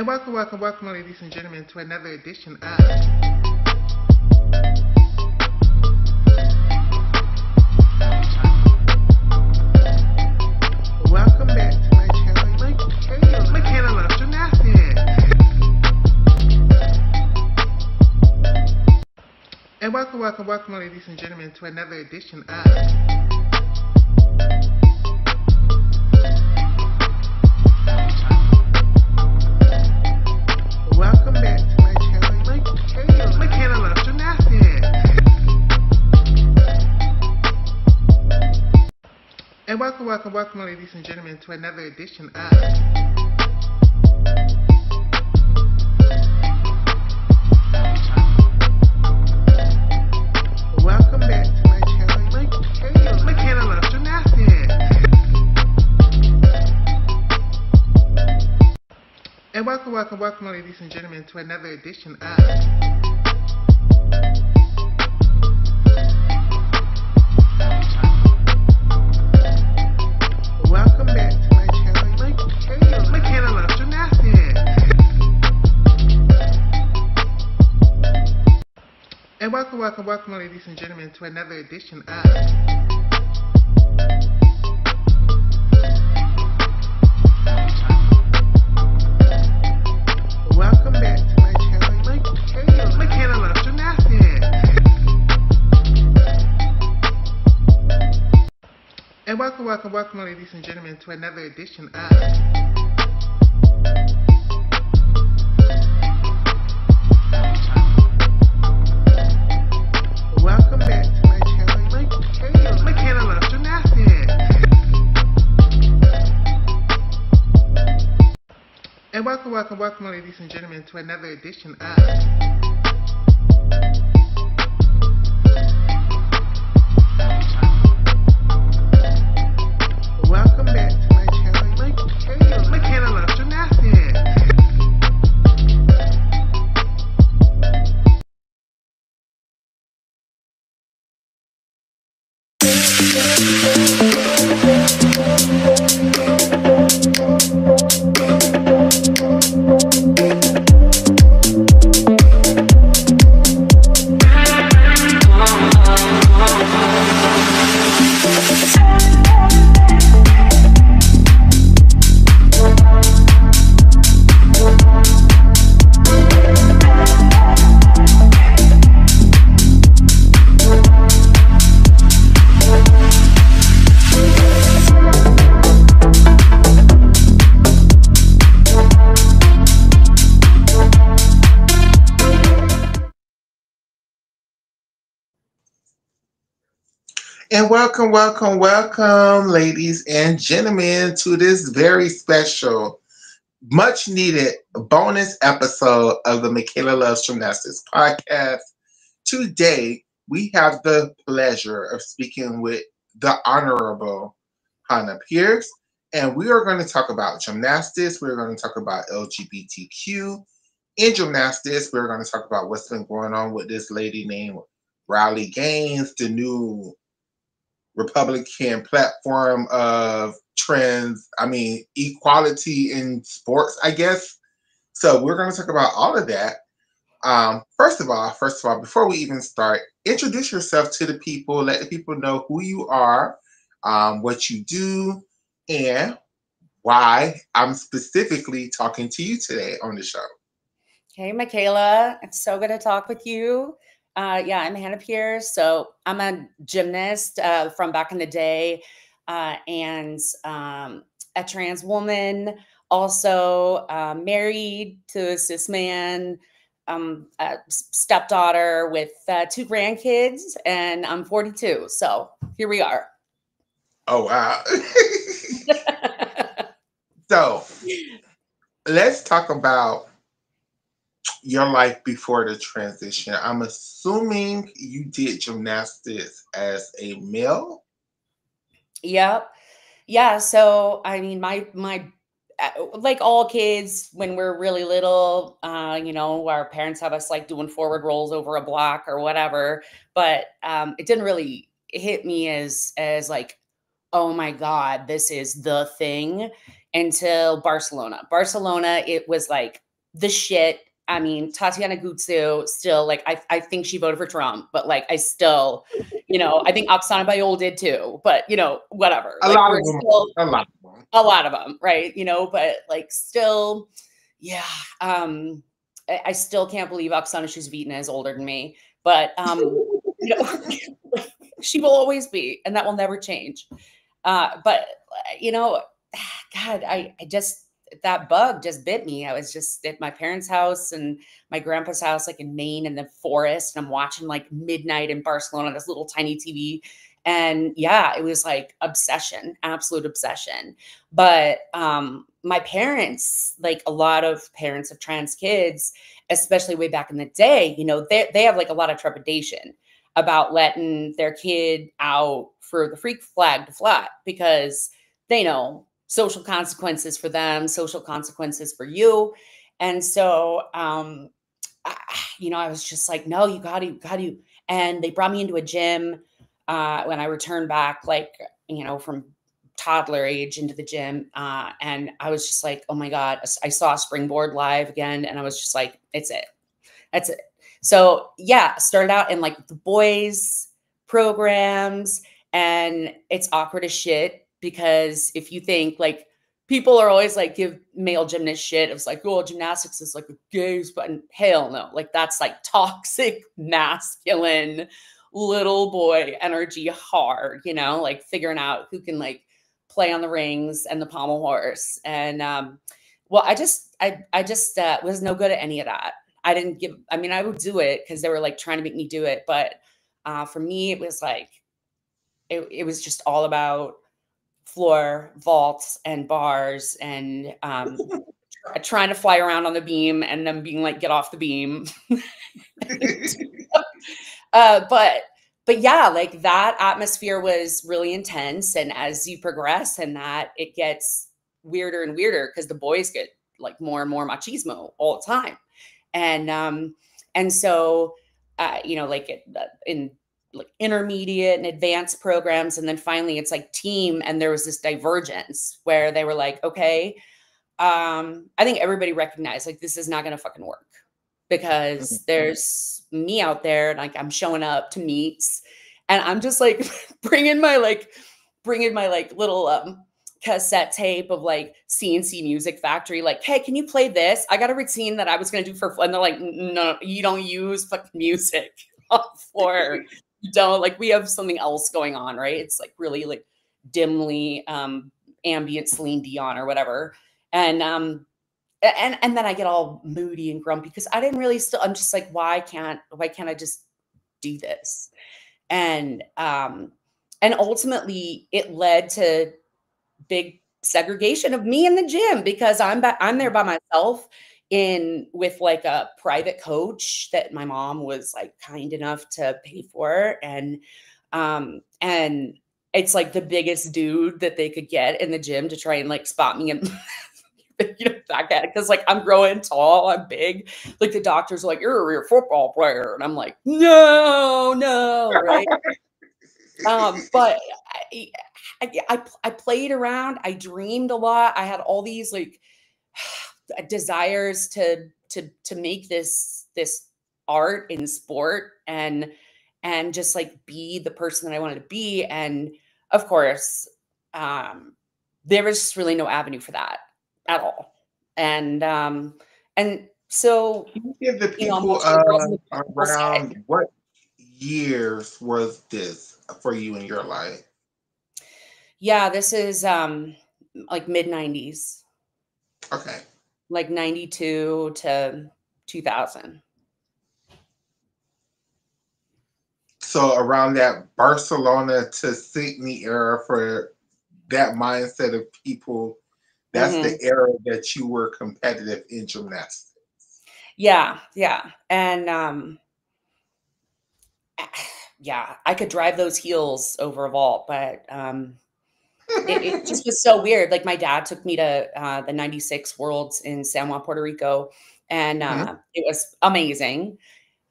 And welcome, ladies and gentlemen, to another edition of Welcome back to my channel, Michaela Loves Gymnastics. And welcome, ladies and gentlemen, to another edition of Welcome back to my channel, Michaela Loves Gymnastics. And welcome, ladies and gentlemen, to another edition of Welcome back to my channel, Michaela Loves Gymnastics. And welcome, ladies and gentlemen, to another edition of Welcome back to my channel, Michaela Loves Gymnastics. And welcome, ladies and gentlemen, to another edition of Welcome back to my channel, Michaela Loves Gymnastics. And welcome, ladies and gentlemen, to another edition of Welcome back to my channel, Michaela Loves Gymnastics. And welcome, ladies and gentlemen, to another edition of Welcome back to my channel, Michaela Loves Gymnastics. And welcome, ladies and gentlemen, to this very special, much needed bonus episode of the Michaela Loves Gymnastics podcast. Today, we have the pleasure of speaking with the Honorable Hannah Pierce, and we are going to talk about gymnastics. We're going to talk about LGBTQ in gymnastics. We're going to talk about what's been going on with this lady named Riley Gaines, the new Republican platform of equality in sports, I guess. So we're going to talk about all of that. First of all, before we even start, introduce yourself to the people. Let the people know who you are, what you do, and why I'm specifically talking to you today on the show. Hey, Michaela. It's so good to talk with you. I'm Hannah Pierce. So I'm a gymnast from back in the day and a trans woman, also married to a cis man, a stepdaughter with 2 grandkids, and I'm 42. So here we are. Oh, wow. So let's talk about your life before the transition. I'm assuming you did gymnastics as a male. Yep. Yeah. So, I mean, my like all kids, when we're really little, our parents have us like doing forward rolls over a block or whatever. But it didn't really hit me as like, oh my God, this is the thing until Barcelona. Barcelona, it was like the shit. I mean, Tatiana Gutsu still, like, I think she voted for Trump, but like, I still, I think Oksana Bayol did too, but whatever. A Like, lot we're of them. still A lot of them. a lot of them, right? But like, still, yeah. I still can't believe Oksana Shuzvitna is older than me, but you know, she will always be, and that will never change. But you know, God, I just that bug just bit me. I was just at my parents' house and my grandpa's house, like in Maine in the forest, and I'm watching like midnight in Barcelona on this little tiny TV. And yeah, it was like obsession, absolute obsession. But my parents, like a lot of parents of trans kids, especially way back in the day, they have like a lot of trepidation about letting their kid out for the freak flag to fly because they know social consequences for them, social consequences for you. And so, I was just like, no, you got to. And they brought me into a gym when I returned back, like, from toddler age into the gym. And I was just like, oh my God, I saw Springboard live again. And I was just like, it's it. That's it. So yeah, started out in like the boys programs, and it's awkward as shit because if you think like people are always like give male gymnasts shit, it's like, oh, gymnastics is like a gays, but hell no, like that's like toxic, masculine, little boy energy hard, like figuring out who can like play on the rings and the pommel horse. And well, I just was no good at any of that. I mean, I would do it because they were like trying to make me do it. But for me, it was like, it was just all about floor vaults and bars and trying to fly around on the beam and then being like, get off the beam. But yeah, like that atmosphere was really intense. And as you progress in that, it gets weirder and weirder because the boys get like more and more machismo all the time. And so like in like intermediate and advanced programs, and then finally it's like team, and there was this divergence where they were like, okay, I think everybody recognized like this is not going to fucking work because there's me out there and like I'm showing up to meets and I'm just like bringing my little cassette tape of like CNC Music Factory, like, hey, can you play this? I got a routine that I was going to do for fun. And they're like, no, you don't use fucking music on the floor. You don't, like, we have something else going on, right? It's like really like dimly ambient Celine Dion or whatever. And then I get all moody and grumpy because I didn't really I'm just like, why can't I just do this? And ultimately it led to big segregation of me in the gym because I'm there by myself with like a private coach that my mom was like kind enough to pay for. And it's like the biggest dude that they could get in the gym to try and like spot me and back at it because like I'm growing tall, I'm big. Like the doctors are like, you're a real football player. And I'm like, no, right? But I played around. I dreamed a lot. I had all these like desires to make this art in sport and just like be the person that I wanted to be. And of course, there was really no avenue for that at all. And so Can you give the I'm people watching the girls in the around what years was this for you in your life? Yeah, this is like mid 90s. Okay. Like 92 to 2000. So around that Barcelona to Sydney era for that mindset of people, that's Mm-hmm. the era that you were competitive in gymnastics. Yeah. And yeah, I could drive those heels over a vault, but it just was so weird. Like my dad took me to the 96 Worlds in San Juan, Puerto Rico, and it was amazing.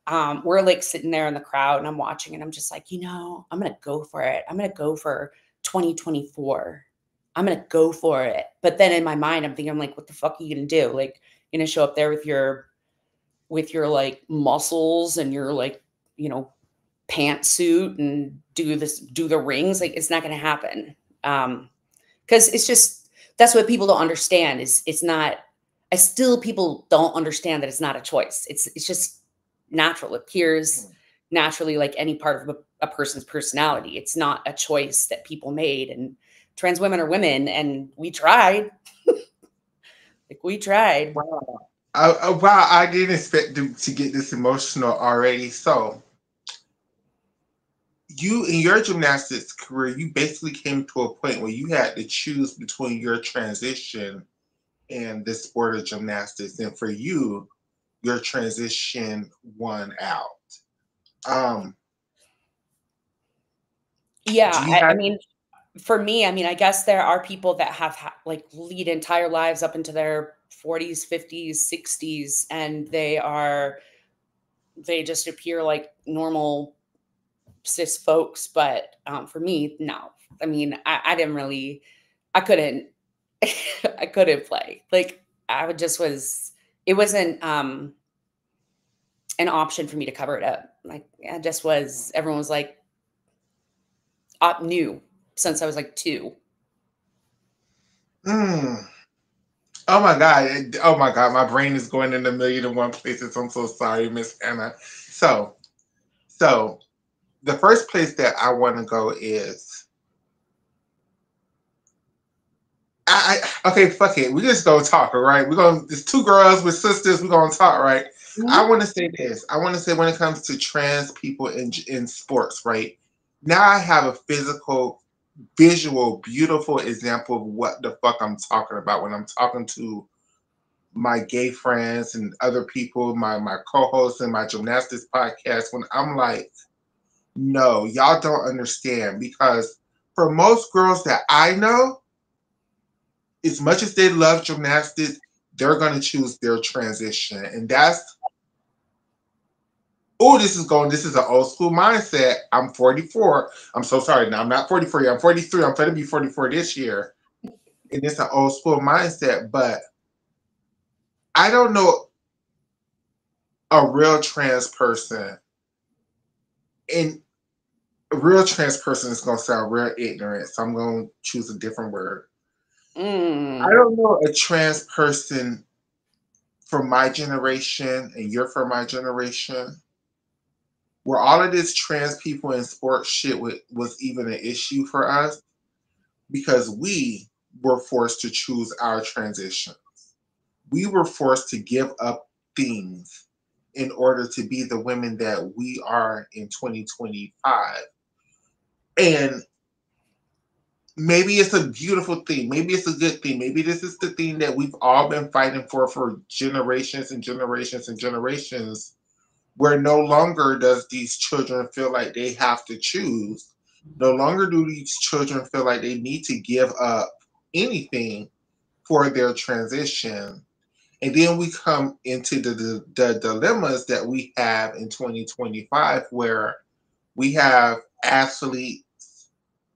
We're like sitting there in the crowd and I'm watching and I'm just like, I'm going to go for it. I'm going to go for 2024. I'm going to go for it. But then in my mind, I'm thinking, I'm like, what the fuck are you going to do? Like, show up there with your like muscles and your like, pantsuit and do the rings. Like it's not going to happen. Because it's just, that's what people don't understand is it's not, I still, people don't understand that it's not a choice. It's just natural. It appears naturally like any part of a person's personality. It's not a choice that people made, and trans women are women, and we tried. Like we tried. Wow. Wow, I didn't expect to get this emotional already. So, you in your gymnastics career, you basically came to a point where you had to choose between your transition and the sport of gymnastics, and for you, your transition won out. Um, Yeah, do you have? I mean, for me, I mean, I guess there are people that have like lead entire lives up into their 40s, 50s, 60s, and they just appear like normal cis folks. But for me, no. I mean, I didn't really, I couldn't, I couldn't play. Like I would just was, it wasn't an option for me to cover it up. Like I just was, everyone was like, new since I was like 2. Mm, oh my god! Oh my god! My brain is going in a million and one places. I'm so sorry, Miss Anna. So, so the first place that I want to go is okay, fuck it. We just gonna talk, all right? We're gonna There's two girls with sisters, we're gonna talk, right? I Mhm. wanna say this. I wanna say when it comes to trans people in sports, right? Now I have a physical, visual, beautiful example of what the fuck I'm talking about when I'm talking to my gay friends and other people, my co-hosts in my gymnastics podcast, when I'm like, no, y'all don't understand because for most girls that I know, as much as they love gymnastics, they're going to choose their transition. And that's, oh, this is an old school mindset. I'm 44. I'm so sorry. Now, I'm not 44 yet. I'm 43. I'm going to be 44 this year. And it's an old school mindset. But I don't know a real trans person. And a real trans person is going to sound real ignorant. So I'm going to choose a different word. I Mm. don't know a trans person from my generation, and you're from my generation, where all of this trans people in sports shit was even an issue for us because we were forced to choose our transition. We were forced to give up things in order to be the women that we are in 2025. And maybe it's a beautiful thing. Maybe it's a good thing. Maybe this is the thing that we've all been fighting for generations and generations and generations, where no longer does these children feel like they have to choose. No longer do these children feel like they need to give up anything for their transition. And then we come into the dilemmas that we have in 2025, where we have athletes,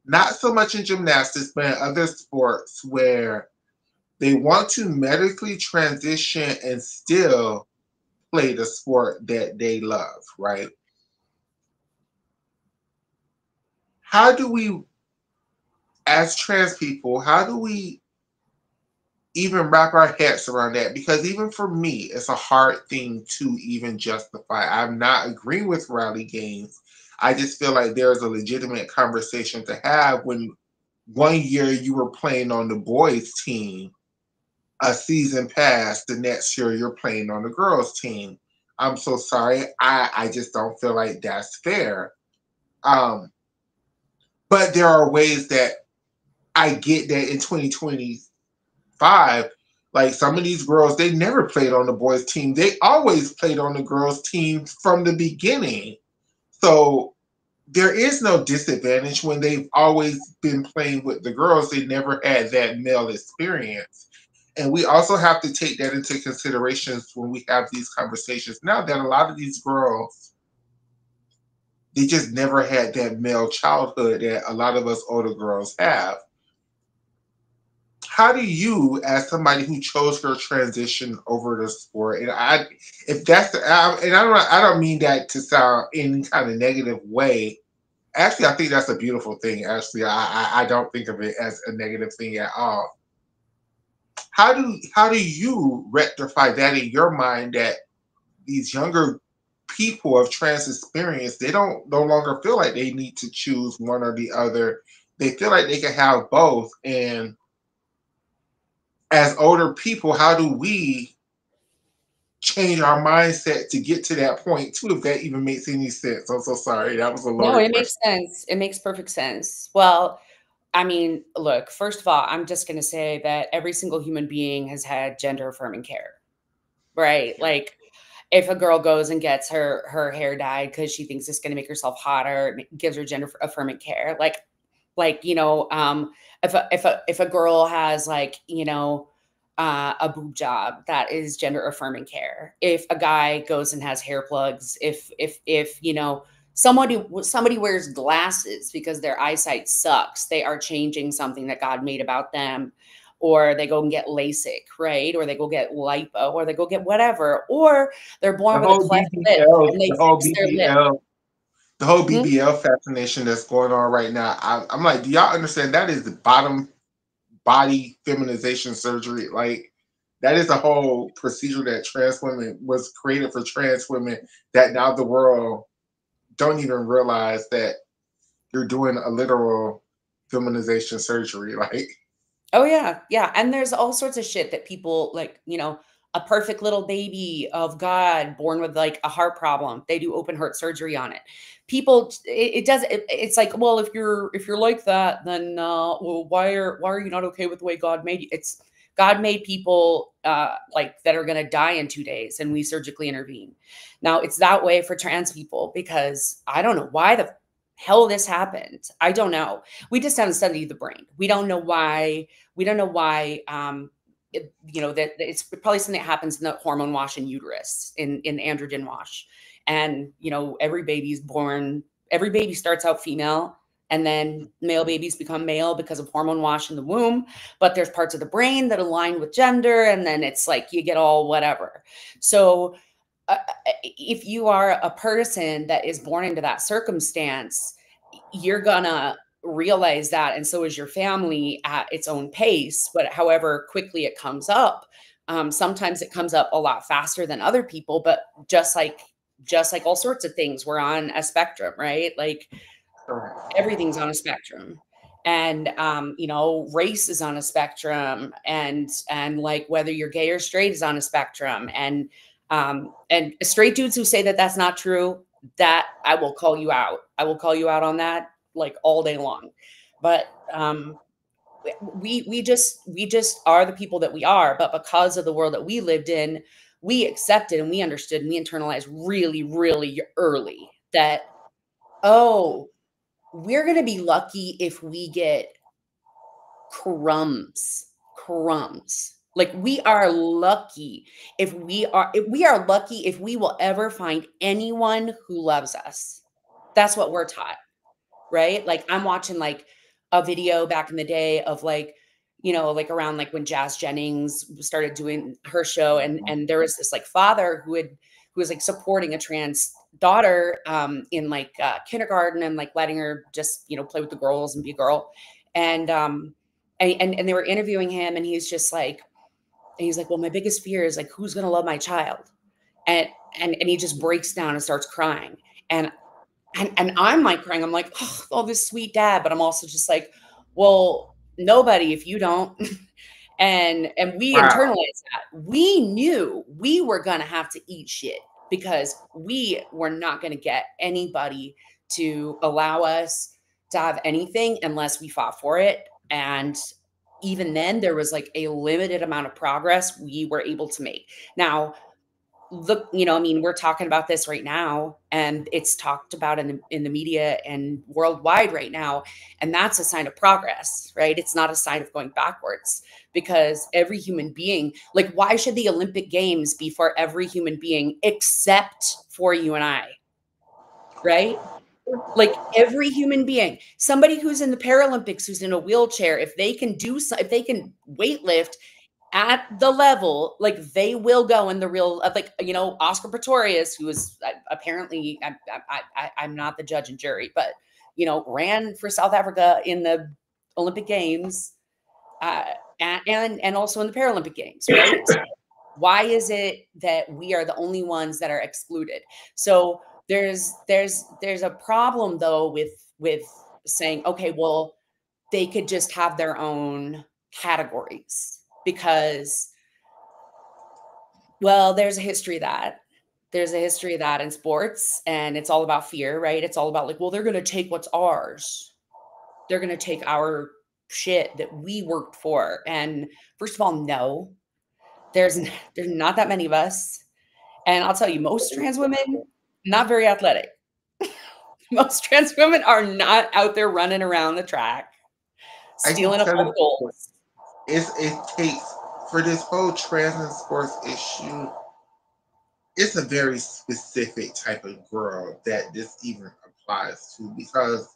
not so much in gymnastics, but in other sports, where they want to medically transition and still play the sport that they love, right? How do we, as trans people, how do we even wrap our heads around that? Because even for me, it's a hard thing to even justify. I'm not agreeing with Riley Gaines. I just feel like there's a legitimate conversation to have when one year you were playing on the boys' team, a season passed, the next year you're playing on the girls' team. I'm so sorry. I just don't feel like that's fair. Um, but there are ways that I get that in 2025, like some of these girls, they never played on the boys' team. They always played on the girls' team from the beginning. So there is no disadvantage when they've always been playing with the girls. They never had that male experience. And we also have to take that into considerations when we have these conversations now, that a lot of these girls, they just never had that male childhood that a lot of us older girls have. how do you, as somebody who chose her transition over the sport, and if that's and I don't mean that to sound any kind of negative way. Actually, I think that's a beautiful thing. Actually, I don't think of it as a negative thing at all. How do you rectify that in your mind that these younger people of trans experience, they don't no longer feel like they need to choose one or the other. They feel like they can have both. And as older people, how do we change our mindset to get to that point too, if that even makes any sense? I'm so sorry. That was a No, loaded it question. makes sense. It makes perfect sense. Well, I mean, look, first of all, I'm just going to say that every single human being has had gender affirming care, right? Yeah. Like if a girl goes and gets her hair dyed because she thinks it's going to make herself hotter, it gives her gender affirming care. Like if a girl has like a boob job, that is gender affirming care. If a guy goes and has hair plugs, if somebody wears glasses because their eyesight sucks, they are changing something that God made about them. Or they go and get LASIK, right? Or they go get lipo, or they go get whatever, or they're The born with a whole cleft lip BBL, and they the whole fix their lip. BBL, the whole Hmm? BBL fascination that's going on right now. I'm like, do y'all understand that is the bottom body feminization surgery? Like, that is a whole procedure that trans women was created for trans women that now the world don't even realize that you're doing a literal feminization surgery. Like, Oh yeah, yeah, and there's all sorts of shit that people like, a perfect little baby of God born with like a heart problem. They do open heart surgery on it. People, it's like, well, if you're like that, then well, why are you not okay with the way God made you? It's God made people like that are going to die in 2 days, and we surgically intervene. Now it's that way for trans people because I don't know why the hell this happened. I don't know. We just haven't studied the brain. We don't know why that it's probably something that happens in the hormone wash in uterus, in androgen wash. And every baby starts out female, and then male babies become male because of hormone wash in the womb. But there's parts of the brain that align with gender, and then it's like you get all whatever. So if you are a person that is born into that circumstance, you're gonna realize that, and so is your family at its own pace. But however quickly it comes up, sometimes it comes up a lot faster than other people. But just like all sorts of things, we're on a spectrum, right? Like everything's on a spectrum. And race is on a spectrum, and like whether you're gay or straight is on a spectrum. And straight dudes who say that that's not true, that I will call you out. I will call you out on that like all day long. But we just are the people that we are. But because of the world that we lived in, we accepted and we understood and we internalized really, really early that, oh, we're going to be lucky if we get crumbs. Like we are lucky if we are lucky if we will ever find anyone who loves us. That's what we're taught, right? Like I'm watching like a video back in the day of like around like when Jazz Jennings started doing her show, and there was this like father who was like supporting a trans daughter in like kindergarten, and like letting her just play with the girls and be a girl. And um and, and they were interviewing him, and he's like, well, my biggest fear is like, who's going to love my child? And and and he just breaks down and starts crying. And I'm like crying. I'm like, oh, this sweet dad. But I'm also just like, well, nobody if you don't. And we wow. internalized that. We knew we were gonna have to eat shit because we were not gonna get anybody to allow us to have anything unless we fought for it. And even then, there was like a limited amount of progress we were able to make. Now, look, I mean, we're talking about this right now, and it's talked about in the media and worldwide right now, and that's a sign of progress, right? It's not a sign of going backwards, because every human being, like, why should the Olympic Games be for every human being except for you and I, right? Like every human being, somebody who's in the Paralympics, who's in a wheelchair, if they can if they can weightlift at the level, like they will go in the real, like, you know, Oscar Pistorius, who is apparently, I'm not the judge and jury, but, you know, ran for South Africa in the Olympic Games, and also in the Paralympic Games, right? Why is it that we are the only ones that are excluded? So there's a problem though with saying, okay, well, they could just have their own categories because, well, there's a history of that in sports, and it's all about fear, right? It's all about like, well, they're going to take what's ours. They're going to take our shit that we worked for. And first of all, no, there's there's not that many of us. And I'll tell you, most trans women, not very athletic. Most trans women are not out there running around the track, I keep stealing up all telling the people, goals. it takes for this whole trans and sports issue. It's a very specific type of girl that this even applies to because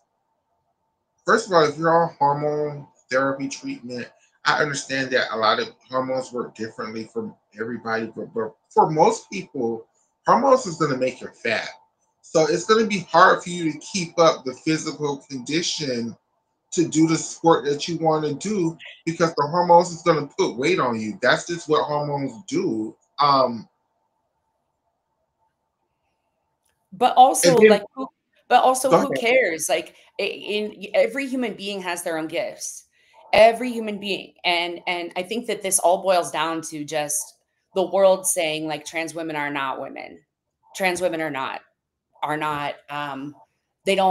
first of all, if you're on hormone therapy treatment, I understand that a lot of hormones work differently for everybody, but for most people, hormones is going to make you fat. So it's going to be hard for you to keep up the physical condition to do the sport that you want to do because the hormones is going to put weight on you. That's just what hormones do. But And also, then like, but also, go who ahead. cares? Like, every human being has their own gifts. Every human being, and I think that this all boils down to just the world saying like trans women are not women, trans women are not they're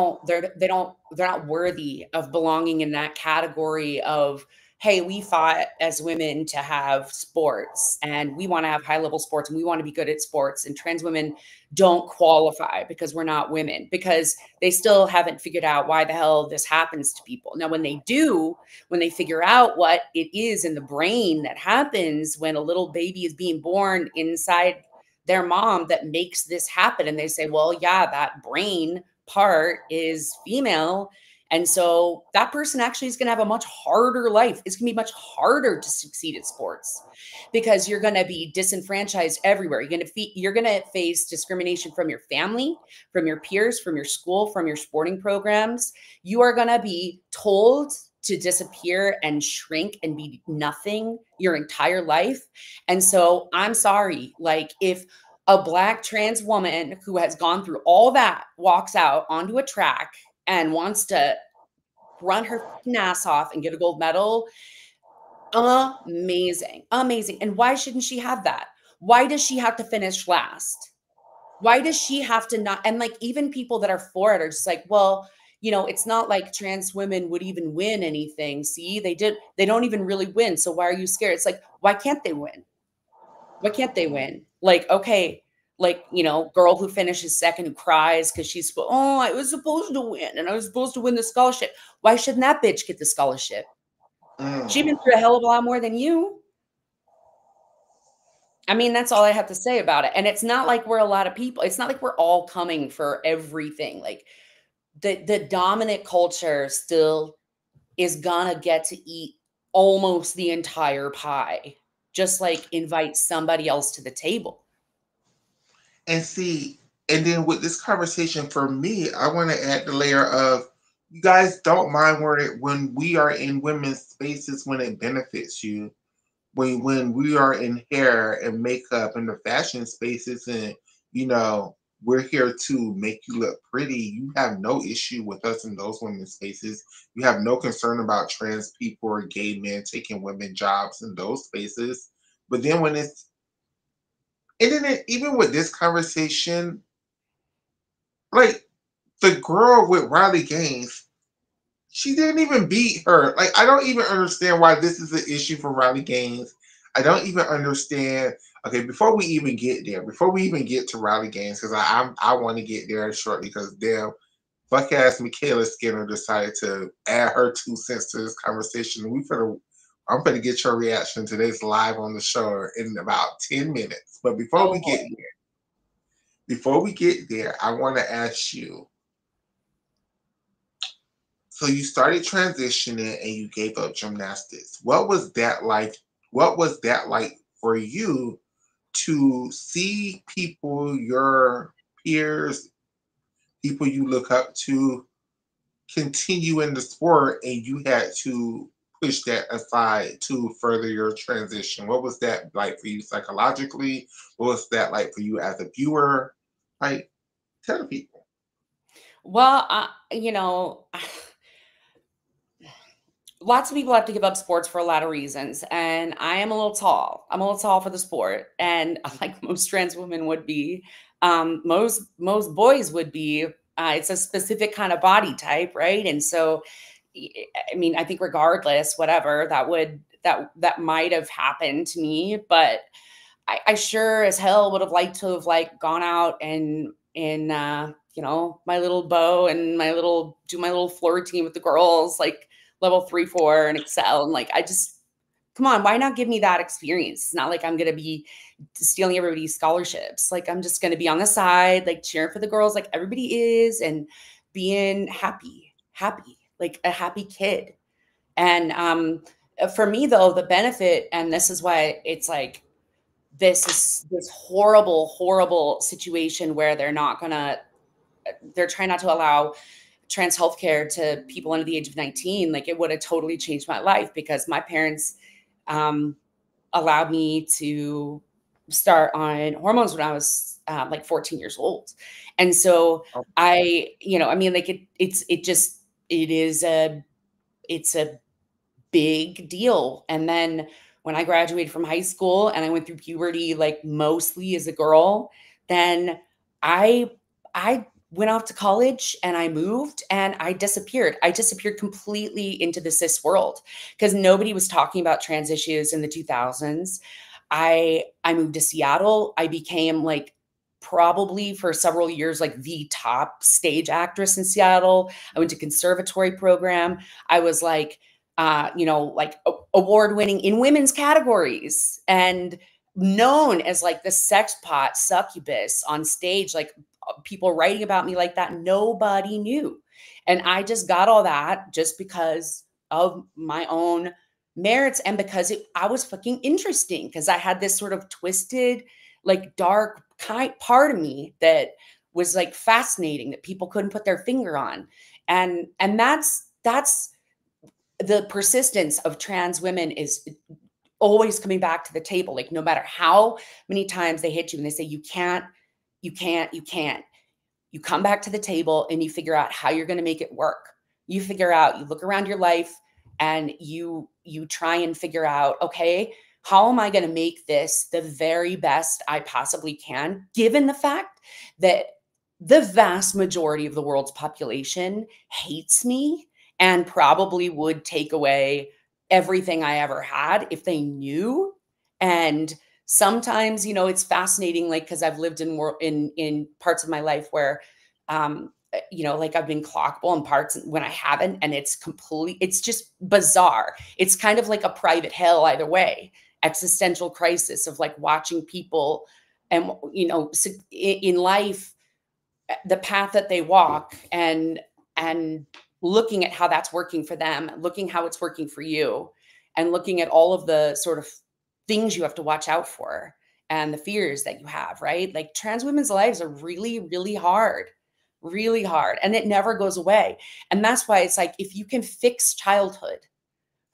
not worthy of belonging in that category of, hey, we fought as women to have sports and we want to have high level sports and we want to be good at sports, and trans women don't qualify because we're not women, because they still haven't figured out why the hell this happens to people. Now when they do, when they figure out what it is in the brain that happens when a little baby is being born inside their mom that makes this happen, and they say, well, yeah, that brain part is female, and so that person actually is going to have a much harder life. It's going to be much harder to succeed at sports because you're going to be disenfranchised everywhere. You're going to face discrimination from your family, from your peers, from your school, from your sporting programs. You are going to be told to disappear and shrink and be nothing your entire life. And so I'm sorry, like if a Black trans woman who has gone through all that walks out onto a track and wants to run her ass off and get a gold medal, amazing, amazing. And why shouldn't she have that? Why does she have to finish last? Why does she have to not? And like, even people that are for it are just like, well, you know, it's not like trans women would even win anything. See, they don't even really win. So why are you scared? It's like, why can't they win? Why can't they win? Like, okay, like, you know, girl who finishes second who cries because oh, I was supposed to win and I was supposed to win the scholarship. Why shouldn't that bitch get the scholarship? She's Mm. been through a hell of a lot more than you. I mean, that's all I have to say about it. And it's not like we're a lot of people. It's not like we're all coming for everything. Like the dominant culture still is gonna get to eat almost the entire pie. Just like invite somebody else to the table. And see, and then with this conversation, for me, I want to add the layer of you guys don't mind when we are in women's spaces when it benefits you. When we are in hair and makeup and the fashion spaces, and you know we're here to make you look pretty, you have no issue with us in those women's spaces. You have no concern about trans people or gay men taking women jobs in those spaces. But then when it's and then even with this conversation, like the girl with Riley Gaines, she didn't even beat her. Like, I don't even understand why this is an issue for Riley Gaines. I don't even understand. Okay, before we even get there, before we even get to Riley Gaines, because I want to get there shortly, because damn, fuck ass Michaela Skinner decided to add her 2 cents to this conversation. I'm gonna get your reaction to this live on the show in about 10 minutes. But Oh boy. before we get there, I want to ask you, So you started transitioning and you gave up gymnastics. What was that like? What was that like for you to see people, your peers, people you look up to, continue in the sport and you had to push that aside to further your transition? What was that like for you psychologically? What was that like for you as a viewer? Like, tell the people. Well, lots of people have to give up sports for a lot of reasons, and I am a little tall. I'm a little tall for the sport, and like most trans women would be, most boys would be. It's a specific kind of body type, right? And so, I mean, I think regardless, whatever that might have happened to me, but I sure as hell would have liked to have like gone out and in my little bow and do my little floor routine with the girls, like level 3, 4 and excel. And like, I just, come on, why not give me that experience? It's not like I'm going to be stealing everybody's scholarships. Like, I'm just going to be on the side, like cheering for the girls, like everybody is, and being happy, like a happy kid. And for me though, the benefit, and this is why it's like, this horrible situation where they're trying not to allow trans healthcare to people under the age of 19. Like, it would have totally changed my life because my parents um, allowed me to start on hormones when I was like 14 years old. And so I mean, like it's a big deal. And then when I graduated from high school and I went through puberty, like mostly as a girl, then I I went off to college and I moved and I disappeared. I disappeared completely into the cis world because nobody was talking about trans issues in the 2000s. I moved to Seattle. I became like probably for several years like the top stage actress in Seattle. I went to conservatory program. I was like like award winning in women's categories and known as like the sex pot succubus on stage, like people writing about me like that. Nobody knew. And I just got all that just because of my own merits and because I was fucking interesting because I had this sort of twisted, like dark kind part of me that was like fascinating that people couldn't put their finger on. And that's the persistence of trans women is always coming back to the table. Like, no matter how many times they hit you and they say, you can't, you come back to the table and you figure out how you're going to make it work. You look around your life and you try and figure out, okay, how am I going to make this the very best I possibly can, given the fact that the vast majority of the world's population hates me and probably would take away everything I ever had if they knew. And sometimes, it's fascinating, like, because I've lived in parts of my life where, like I've been clockable in parts when I haven't, and it's just bizarre. It's kind of like a private hell either way, existential crisis of like watching people and, in life, the path that they walk and looking at how that's working for them, looking how it's working for you, and looking at all of the sort of things you have to watch out for and the fears that you have, right? Like, trans women's lives are really, really hard, and it never goes away. And that's why it's like, if you can fix childhood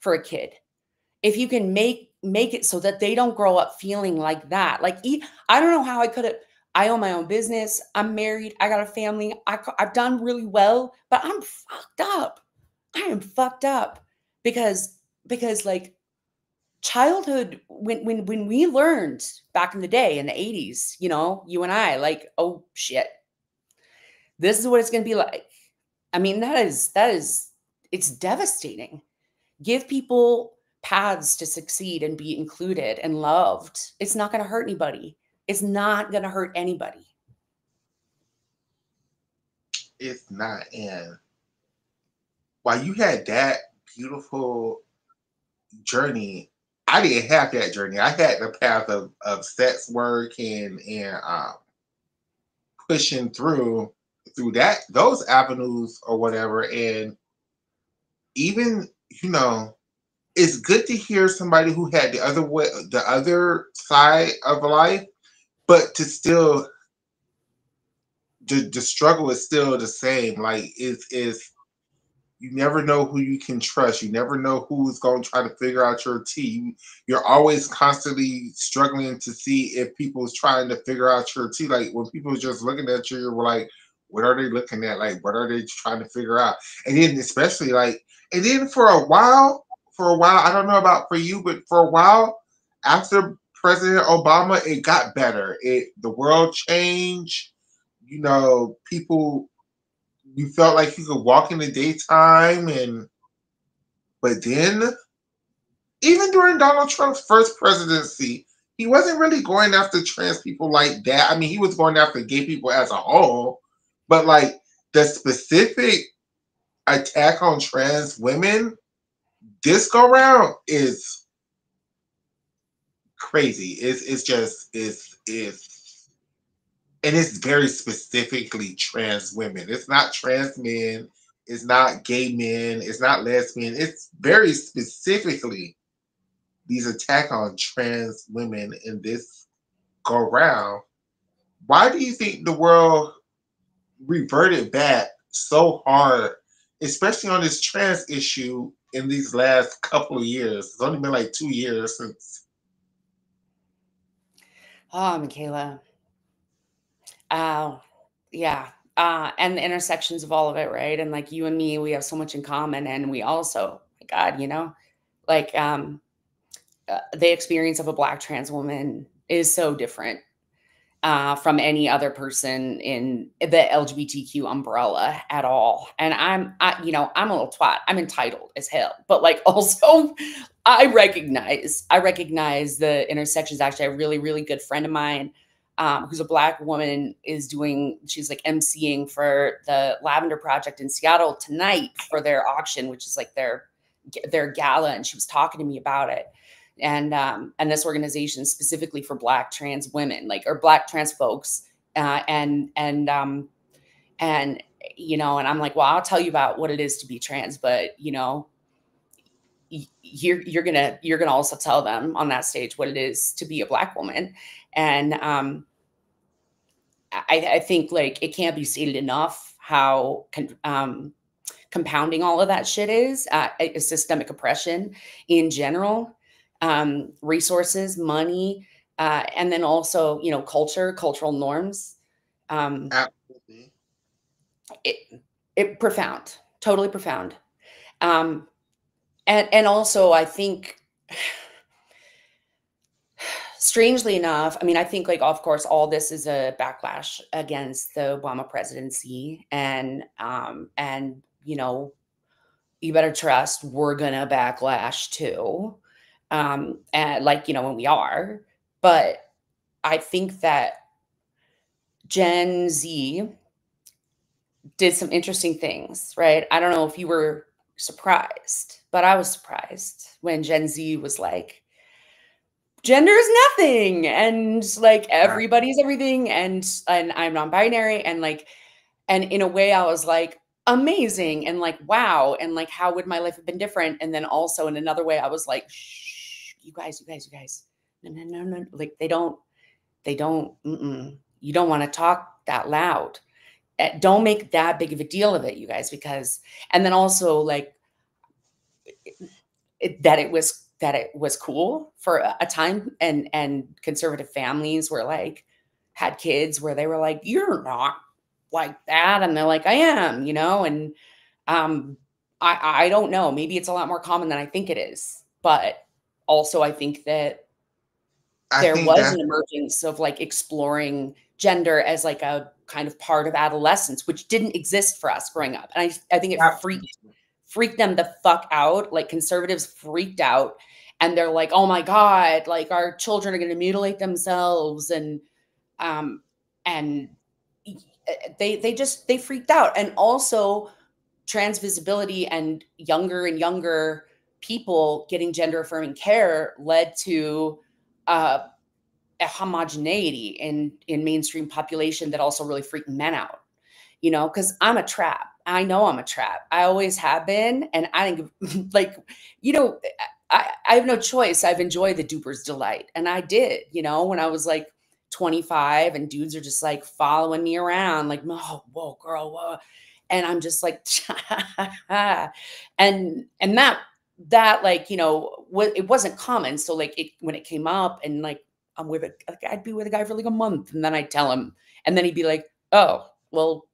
for a kid, if you can make it so that they don't grow up feeling like that. Like, I don't know how I could have. I own my own business. I'm married. I got a family. I've done really well, but I'm fucked up. I am fucked up because like childhood, when we learned back in the day in the 80s, you and I, like, oh shit, this is what it's going to be like. I mean, it's devastating. Give people paths to succeed and be included and loved. It's not going to hurt anybody. It's not going to hurt anybody. It's not. And while you had that beautiful journey, I didn't have that journey. I had the path of sex work and pushing through those avenues or whatever. And even, you know, it's good to hear somebody who had the other way, the other side of life, but to still the struggle is still the same. Like it's you never know who you can trust. You never know who's going to try to figure out your tea. You're always constantly struggling to see if people's trying to figure out your tea. Like when people are just looking at you, you're like, what are they looking at? Like, what are they trying to figure out? And then especially like, and then for a while, I don't know about for you, but for a while after President Obama, it got better. The world changed. You know, people you felt like you could walk in the daytime and but then even during Donald Trump's first presidency, he wasn't really going after trans people like that. I mean, he was going after gay people as a whole, but like the specific attack on trans women this go round is crazy. It's just it's and it's very specifically trans women. It's not trans men. It's not gay men. It's not lesbian. It's very specifically these attack on trans women in this go round. Why do you think the world reverted back so hard, especially on this trans issue in these last couple of years? It's only been like 2 years since. Oh, Michaela. Oh, yeah. And the intersections of all of it, right? And like you and me, we have so much in common, and we also, my God, like the experience of a Black trans woman is so different from any other person in the LGBTQ umbrella at all. And I'm a little twat. I'm entitled as hell, but like also, I recognize the intersections. Actually, a really really good friend of mine, who's a Black woman, she's like emceeing for the Lavender Project in Seattle tonight for their auction, which is like their gala, and she was talking to me about it. And this organization specifically for Black trans women, like, or Black trans folks, and and I'm like, well, I'll tell you about what it is to be trans, but you're gonna also tell them on that stage what it is to be a Black woman. And I think like it can't be stated enough how compounding all of that shit is systemic oppression in general, resources, money, and then also, cultural norms. Um, Absolutely. it profound, totally profound. Um, and also, I think, strangely enough, I mean, I think, like, of course, all this is a backlash against the Obama presidency, and you better trust we're gonna backlash too, and like, when we are. But I think that Gen Z did some interesting things, right? I don't know if you were surprised, but I was surprised when Gen Z was like, gender is nothing, and like Right. everybody's everything, and I'm non-binary, and like, and in a way I was like, amazing, and like, wow, and like, how would my life have been different? And then also in another way I was like, shh, you guys, no, no, no, no, like they don't you don't want to talk that loud. Don't make that big of a deal of it, you guys, because, and then also like that it was cool for a time, and conservative families were like, had kids where they were like, you're not like that, and they're like, I am, and um I don't know, maybe it's a lot more common than I think it is, but also I think that I there think was that an emergence of like exploring gender as like a kind of part of adolescence, which didn't exist for us growing up. And I think it freaked them the fuck out. Like conservatives freaked out, and they're like, oh my God, like our children are going to mutilate themselves. Um, and they freaked out. And also trans visibility and younger people getting gender affirming care led to uh, a homogeneity in mainstream population that also really freaked men out, because I'm a trap. I know I'm a trap. I always have been. And I think, like, you know, I have no choice. I've enjoyed the duper's delight. And I did, you know, when I was like 25 and dudes are just like following me around, like, oh, whoa, girl, whoa. And I'm just like, and that like, you know, it wasn't common. So like when it came up and like, I'm with I'd be with a guy for like a month and then I'd tell him and then he'd be like, oh, well,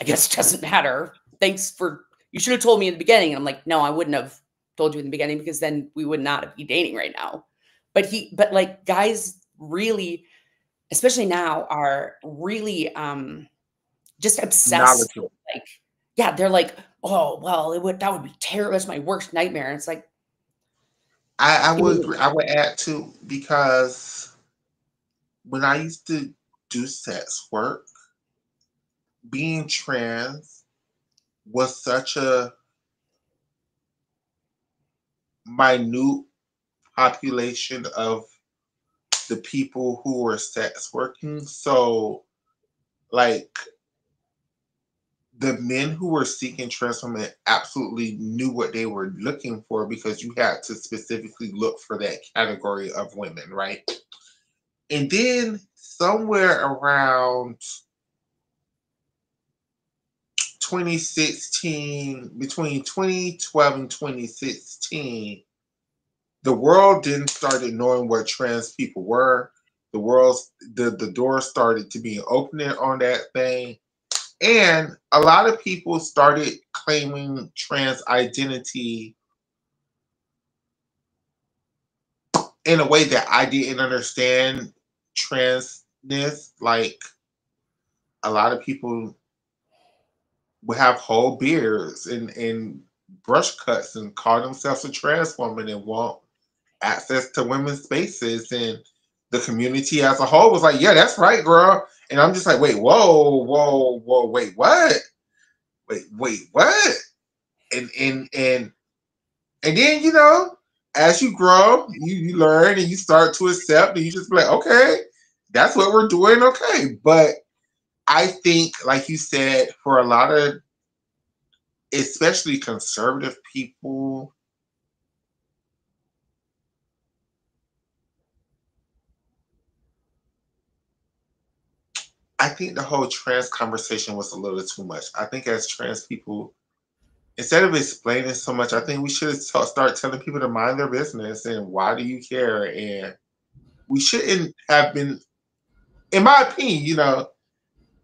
I guess it doesn't matter. Thanks for, you should have told me in the beginning. And I'm like, no, I wouldn't have told you in the beginning because then we would not be dating right now. But like guys really, especially now, are really just obsessed with Knowledgeable. like, yeah, they're like, oh, well, that would be terrible. That's my worst nightmare. And it's like, I I would mean, agree. I would add to, because when I used to do sex work, being trans was such a minute population of the people who were sex working. So, like, the men who were seeking trans women absolutely knew what they were looking for, because you had to specifically look for that category of women, right? And then somewhere around 2016, between 2012 and 2016, the world then started knowing what trans people were. The door started to be opening on that thing. And a lot of people started claiming trans identity in a way that I didn't understand transness. Like, a lot of people would have whole beards and brush cuts and call themselves a trans woman and want access to women's spaces. And the community as a whole was like, yeah, that's right, girl. And I'm just like, wait, whoa, whoa, whoa, wait, what? Wait, what? And and then, as you grow, you learn and you start to accept, and you just be like, okay, that's what we're doing, okay. But I think, like you said, for a lot of especially conservative people, I think the whole trans conversation was a little too much. I think as trans people, instead of explaining so much, I think we should start telling people to mind their business and why do you care. And we shouldn't have been, in my opinion,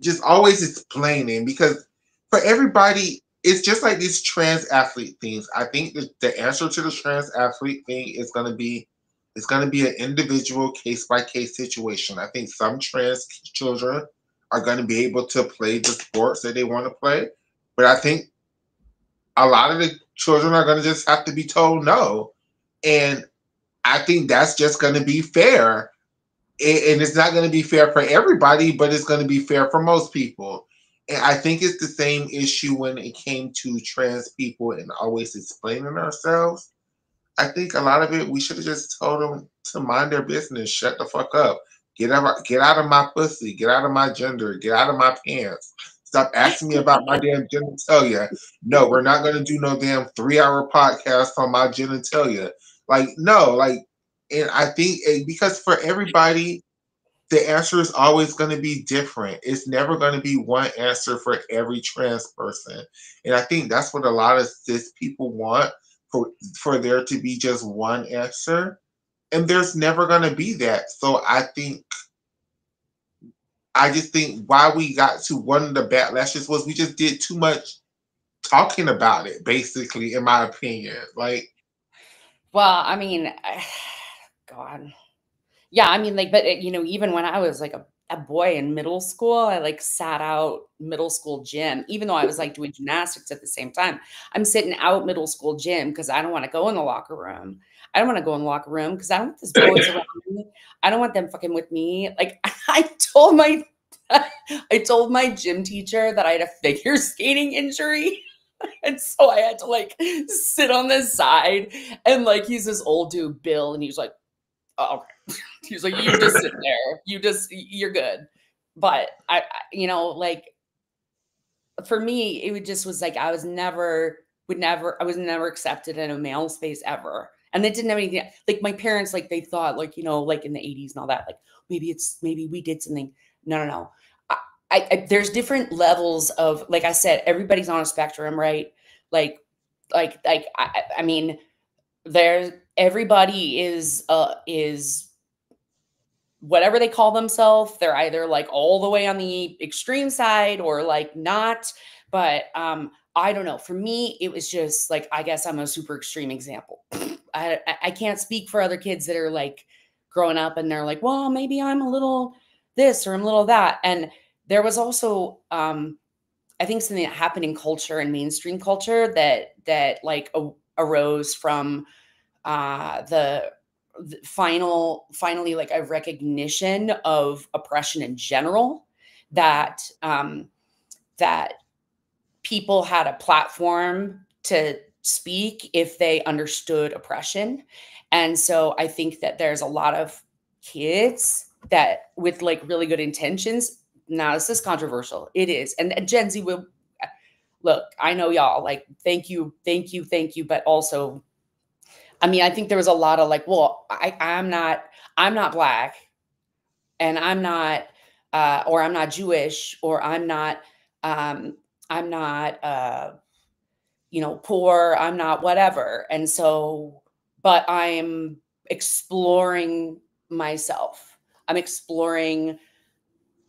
just always explaining, because for everybody, it's just like these trans athlete things. I think that the answer to the trans athlete thing is going to be, it's going to be an individual case by case situation. I think some trans children are going to be able to play the sports that they want to play, but I think a lot of the children are going to just have to be told no. And I think that's just going to be fair. And it's not going to be fair for everybody, but it's going to be fair for most people. And I think it's the same issue when it came to trans people and always explaining ourselves. I think a lot of it, we should have just told them to mind their business, shut the fuck up, get out of my pussy, get out of my gender, get out of my pants. Stop asking me about my damn genitalia. No, we're not going to do no damn 3 hour podcast on my genitalia. Like, no, like, and I think because for everybody, the answer is always going to be different. It's never going to be one answer for every trans person. And I think that's what a lot of cis people want, for there to be just one answer. And there's never going to be that. So I just think why we got to one of the backlashes was we just did too much talking about it, basically, in my opinion. Like, well, I mean, God. Yeah, I mean, like, but you know, even when I was like a boy in middle school, I like sat out middle school gym, even though I was like doing gymnastics at the same time. I'm sitting out middle school gym because I don't want to go in the locker room. I don't want to go in the locker room because I don't want these boys around me. I don't want them fucking with me. Like told my I told my gym teacher that I had a figure skating injury. And so I had to like sit on the side and like he's this old dude, Bill, and he's like, oh, okay. He's like, you just sit there. You're good. But I like, for me, it would just was like I was never I was never accepted in a male space ever. And they didn't have anything like my parents, like they thought, like, you know, like in the 80s and all that, like maybe we did something. No, no, no. There's different levels of, like I said, everybody's on a spectrum, right? Like, I mean, there's everybody is whatever they call themselves. They're either like all the way on the extreme side or like not. But I don't know. For me, it was just like, I guess I'm a super extreme example. I can't speak for other kids that are like growing up and they're like, well, maybe I'm a little this or I'm a little that. And there was also I think something that happened in culture and mainstream culture that like arose from the finally like a recognition of oppression in general, that that people had a platform to speak if they understood oppression. And so I think that there's a lot of kids that with like really good intentions. Now this is controversial, it is, and Gen Z will look, I know y'all like thank you, thank you, thank you, but also I mean, I think there was a lot of like, well, I'm not black, and I'm not, or I'm not Jewish, or um, I'm not, you know, poor, I'm not whatever, and so, but I'm exploring myself. I'm exploring.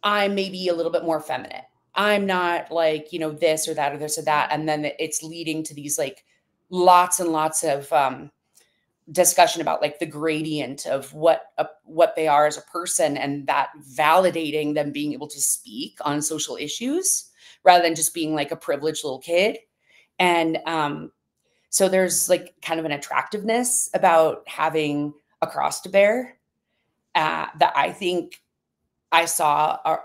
I'm maybe a little bit more feminine. I'm not like, you know, this or that or this or that, and then it's leading to these like lots and lots of discussion about like the gradient of what they are as a person, and that validating them being able to speak on social issues rather than just being like a privileged little kid. And so there's like kind of an attractiveness about having a cross to bear that I think I saw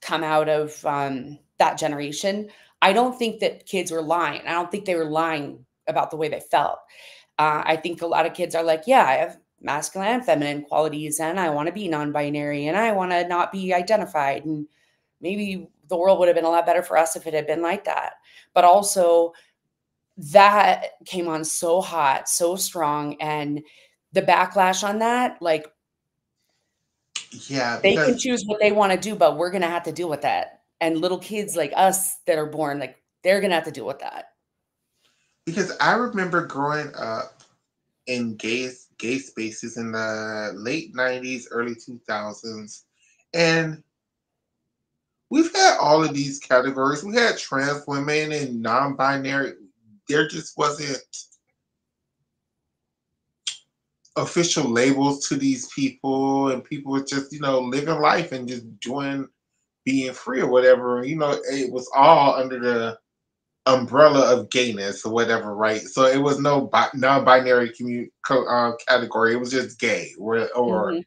come out of that generation. I don't think that kids were lying. I don't think they were lying about the way they felt. I think a lot of kids are like, yeah, I have masculine and feminine qualities, and I want to be non-binary, and I want to not be identified. And maybe the world would have been a lot better for us if it had been like that. But also, that came on so hot, so strong, and the backlash on that, like Yeah, they can because choose what they want to do, but we're gonna have to deal with that. And little kids like us that are born, like they're gonna have to deal with that. I remember growing up in gay spaces in the late 90s, early 2000s. And we've had all of these categories. We had trans women and non-binary. There just wasn't official labels to these people, and people were just, you know, living life and just doing, being free or whatever. You know, it was all under the umbrella of gayness or whatever, right? So it was no non-binary category. It was just gay, Mhm.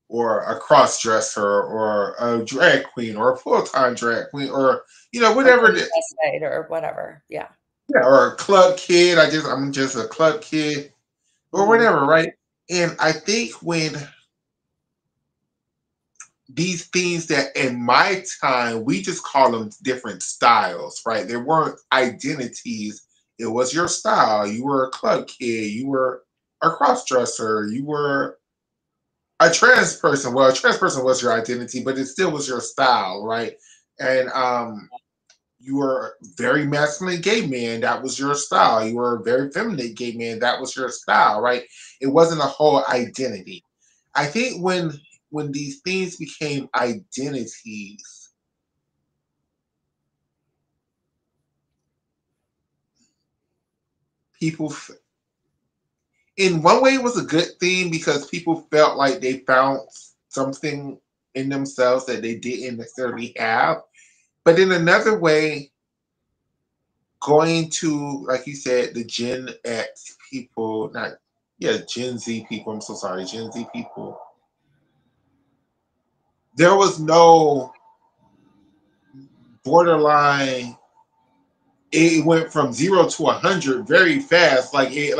or a cross dresser, or a drag queen, or a full time drag queen, or you know Or whatever. transvestite or whatever. Yeah. Yeah, or a club kid. I'm just a club kid, or Mhm. whatever, right? And I think when these things that in my time we just call them different styles, right? There weren't identities. It was your style. You were a club kid. You were a cross dresser. You were a trans person. Well, a trans person was your identity, but it still was your style, right? And you were a very masculine gay man. That was your style. You were a very feminine gay man. That was your style, right? It wasn't a whole identity. I think when these things became identities, people, in one way, it was a good thing because people felt like they found something in themselves that they didn't necessarily have. But in another way, going to, like you said, the Gen X people, not, yeah, Gen Z people, I'm so sorry, Gen Z people, there was no borderline. It went from 0 to 100 very fast. Like at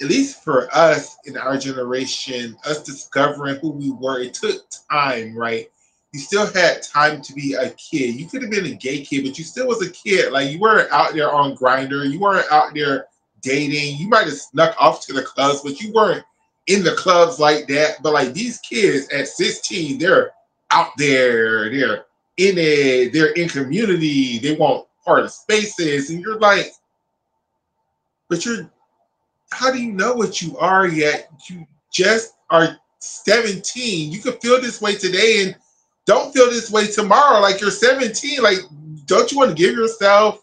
least for us in our generation, us discovering who we were, it took time, right? you still had time to be a kid. You could have been a gay kid, but you still was a kid. Like, you weren't out there on Grindr. You weren't out there dating. You might have snuck off to the clubs, but you weren't in the clubs like that. But like these kids at 16, they're out there. They're in it. They're in community. They want part of spaces, and you're like, but you're. How do you know what you are yet? You just are 17. You could feel this way today and don't feel this way tomorrow. Like, you're 17. Like, don't you want to give yourself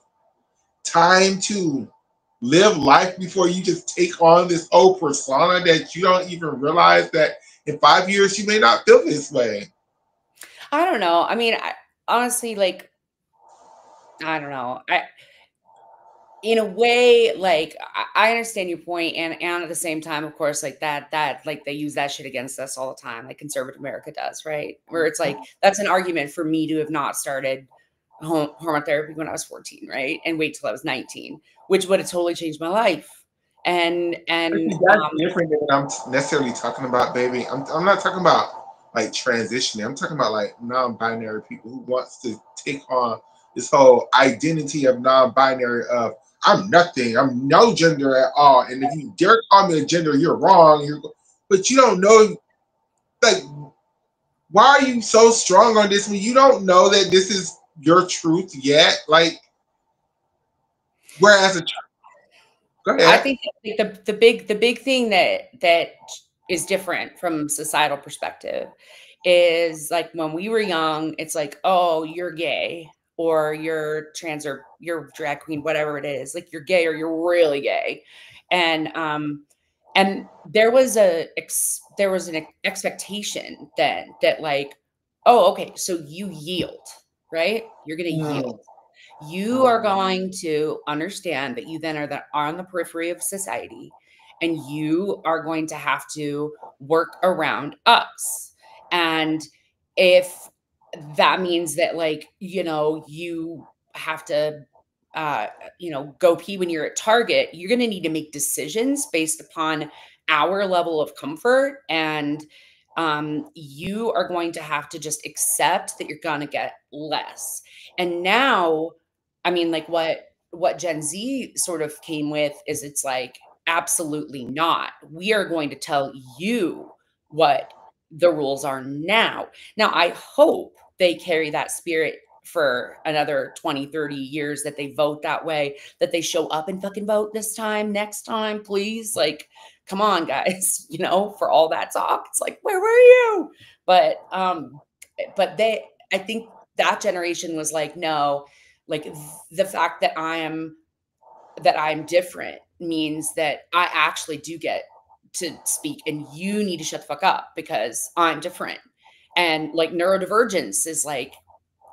time to live life before you just take on this whole persona that you don't even realize that in 5 years you may not feel this way? I don't know. I mean, honestly, like, I don't know. In a way, like, I understand your point, and at the same time, of course, like that like they use that shit against us all the time, like conservative America does, right? Where it's like that's an argument for me to have not started hormone therapy when I was 14, right? And wait till I was 19, which would have totally changed my life. That's different than what I'm necessarily talking about, baby. I'm not talking about like transitioning. I'm talking about like non-binary people who wants to take on this whole identity of non-binary of I'm nothing, I'm no gender at all, and if you dare call me a gender, you're wrong. But you don't know, like, why are you so strong on this when you don't know that this is your truth yet? Like, whereas go I ahead. think that the big thing that is different from societal perspective is like when we were young, it's like, oh, you're gay or you're trans or you're drag queen, whatever it is, like you're gay or you're really gay, and there was an expectation then that like, oh, okay, so you yield, right? You're gonna Mm, yield. You are going to understand that you then are on the periphery of society, and you are going to have to work around us. And if that means that, like, you have to, uh, go pee when you're at Target, you're going to need to make decisions based upon our level of comfort. And you are going to have to just accept that you're going to get less. And now, I mean, like what Gen Z sort of came with is it's like, absolutely not. We are going to tell you what the rules are now. Now, I hope they carry that spirit for another 20, 30 years, that they vote that way, that they show up and fucking vote this time, next time, please. Like, come on, guys, for all that talk. It's like, where were you? But I think that generation was like, no, like the fact that I'm different means that I actually do get to speak, and you need to shut the fuck up because I'm different. And like neurodivergence is like,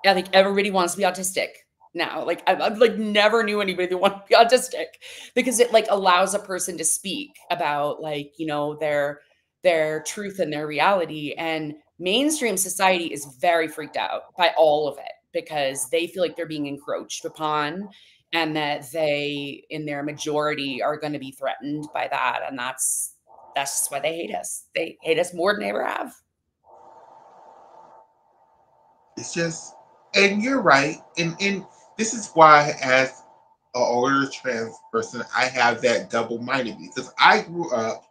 I think everybody wants to be autistic now. Like I've like never knew anybody that wanted to be autistic, because it like allows a person to speak about like, their truth and their reality. And mainstream society is very freaked out by all of it because they feel like they're being encroached upon, and that they in their majority are going to be threatened by that. And that's just why they hate us. They hate us more than they ever have. it's just, and you're right, and this is why, as an older trans person, I have that double minded because I grew up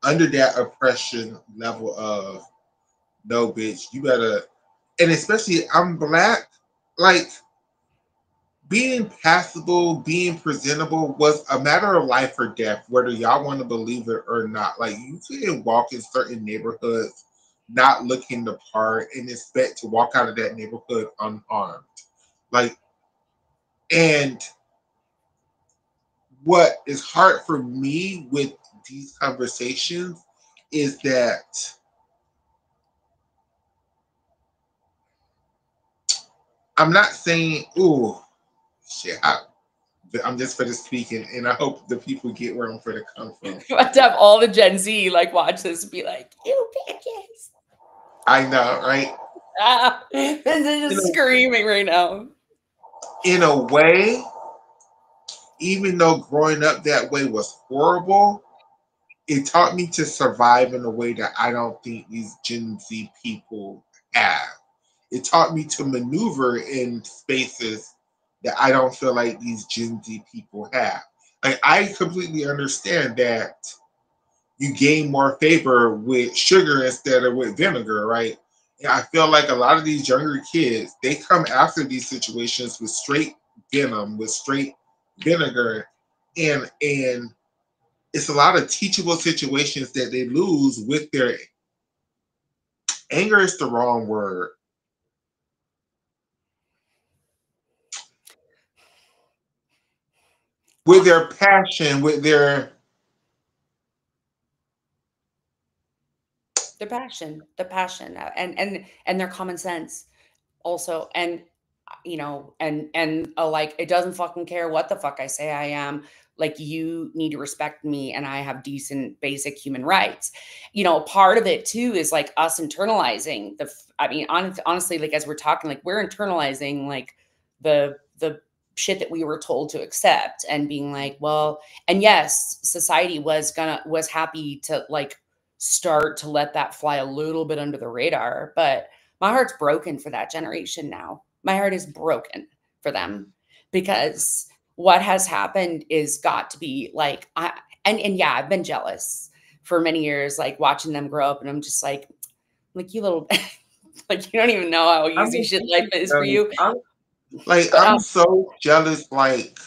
under that oppression level of no, bitch, you better, and especially I'm black, like being passable, being presentable was a matter of life or death, whether y'all want to believe it or not. Like, you couldn't walk in certain neighborhoods not looking the part and expect to walk out of that neighborhood unharmed. Like, and what is hard for me with these conversations is that I'm not saying, ooh, shit, I'm just for the speaking, and I hope the people get where I'm for to come from. You have to have all the Gen Z like watch this and be like, "You bitches!" I know, right? They're In just a, screaming right now. in a way, even though growing up that way was horrible, it taught me to survive in a way that I don't think these Gen Z people have. It taught me to maneuver in spaces that I don't feel like these Gen Z people have. Like I completely understand that you gain more favor with sugar instead of with vinegar, right? And I feel like a lot of these younger kids, they come after these situations with straight venom, with straight vinegar, and it's a lot of teachable situations that they lose with their anger is the wrong word. With their passion, with their the passion, and their common sense also, and like, it doesn't fucking care what the fuck I say I am. Like, you need to respect me, and I have decent basic human rights. Part of it too is like us internalizing I mean, honestly, like, as we're talking, like, we're internalizing like the shit that we were told to accept, and being like, well, and yes, society was happy to like start to let that fly a little bit under the radar, but my heart's broken for that generation now. My heart is broken for them, because what has happened is got to be like, and yeah, I've been jealous for many years, like watching them grow up, and I'm just like, you little, like, you don't even know how I'm easy shit life is for jealous. you. But I'm so jealous. Like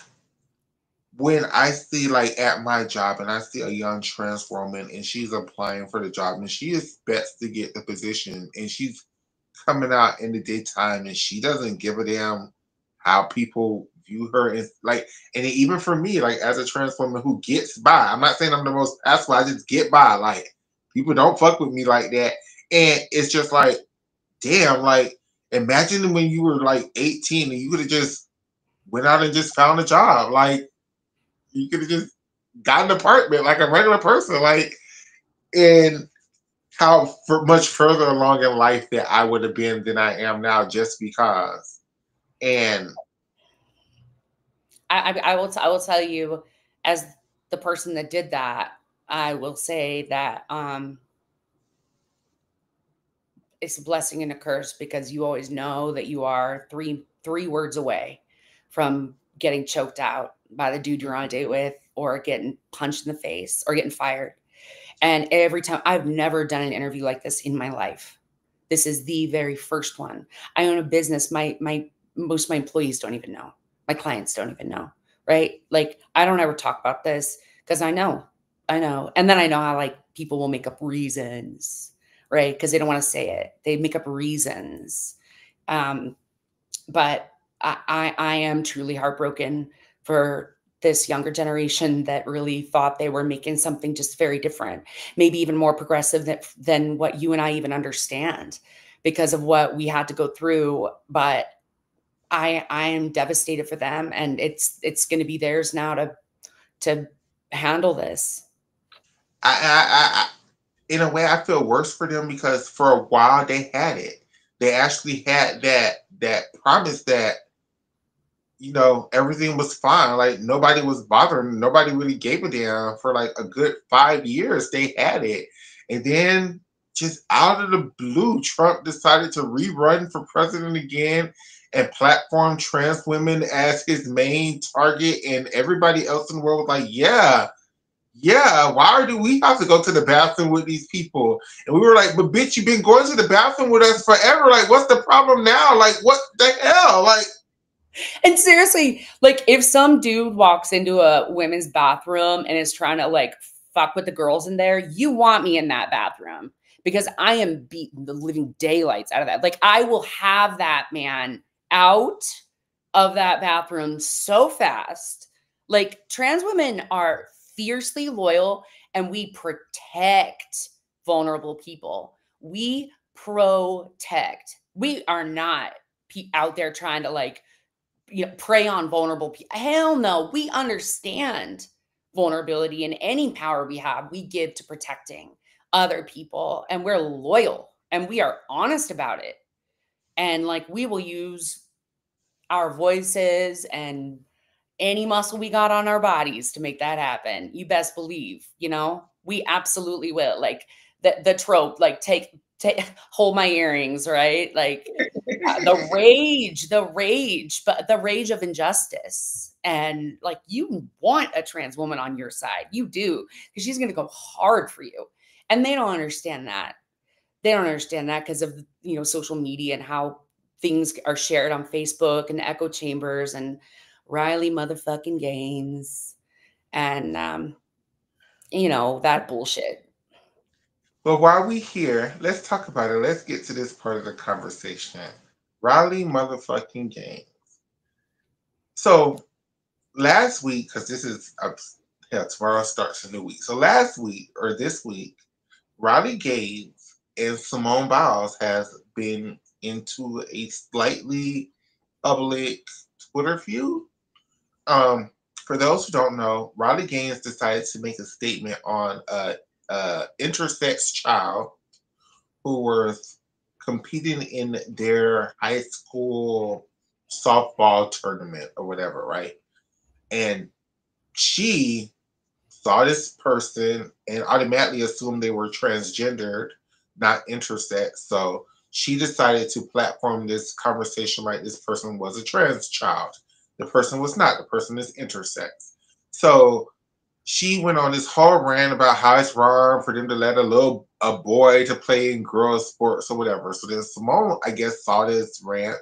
when I see like at my job and I see a young trans woman and she's applying for the job and she expects to get the position and she's coming out in the daytime and she doesn't give a damn how people view her, and like, and even for me, like as a trans woman who gets by, I'm not saying I'm the most passable, I just get by. Like people don't fuck with me like that. And it's just like, damn, like imagine when you were like 18 and you could have just went out and just found a job. Like you could have just got an apartment like a regular person. Like, and how much further along in life that I would have been than I am now just because. And I will tell you, as the person that did that, I will say that it's a blessing and a curse, because you always know that you are three words away from getting choked out by the dude you're on a date with, or getting punched in the face, or getting fired. And every time, I've never done an interview like this in my life. This is the very first one. I own a business. My most of my employees don't even know. My clients don't even know. Right? Like, I don't ever talk about this, because I know. And then I know how like people will make up reasons, right? Because they don't want to say it. They make up reasons. Um, but I am truly heartbroken for this younger generation that really thought they were making something just very different, maybe even more progressive than what you and I even understand, because of what we had to go through. But I am devastated for them, and it's going to be theirs now to handle this. I, in a way, I feel worse for them because for a while they had it. They actually had that promise that everything was fine. Like nobody was bothering. Nobody really gave a damn for like a good 5 years. They had it, and then just out of the blue, Trump decided to rerun for president again and platform trans women as his main target, and everybody else in the world was like, "Yeah, yeah, why do we have to go to the bathroom with these people?" And we were like, "But bitch, you've been going to the bathroom with us forever. Like, what's the problem now? Like, what the hell? Like." And seriously, like, if some dude walks into a women's bathroom and is trying to like fuck with the girls in there, you want me in that bathroom, because I am beating the living daylights out of that. Like, I will have that man out of that bathroom so fast. Like, trans women are fiercely loyal, and we protect vulnerable people. We protect. We are not out there trying to like prey on vulnerable people. Hell no. We understand vulnerability, and any power we have, we give to protecting other people, and we're loyal and we are honest about it. And like, we will use our voices and any muscle we got on our bodies to make that happen. You best believe, we absolutely will. Like the trope, like hold my earrings, right? Like but the rage of injustice. And like, you want a trans woman on your side. You do, because she's going to go hard for you. And they don't understand that. They don't understand that because of, social media and how things are shared on Facebook and echo chambers and Riley motherfucking Gaines and, that bullshit. But while we here, let's talk about it. Let's get to this part of the conversation. Riley motherfucking game. So last week, because this is tomorrow starts a new week. So last week or this week, Riley Gaines and Simone Biles has been into a slightly public Twitter feud. For those who don't know, Riley Gaines decided to make a statement on a intersex child who was competing in their high school softball tournament or whatever, right? And she saw this person and automatically assumed they were transgendered, not intersex. So she decided to platform this conversation like this person was a trans child. The person was not. The person is intersex. So she went on this whole rant about how it's wrong for them to let a boy to play in girls sports or whatever. So then Simone, I guess, saw this rant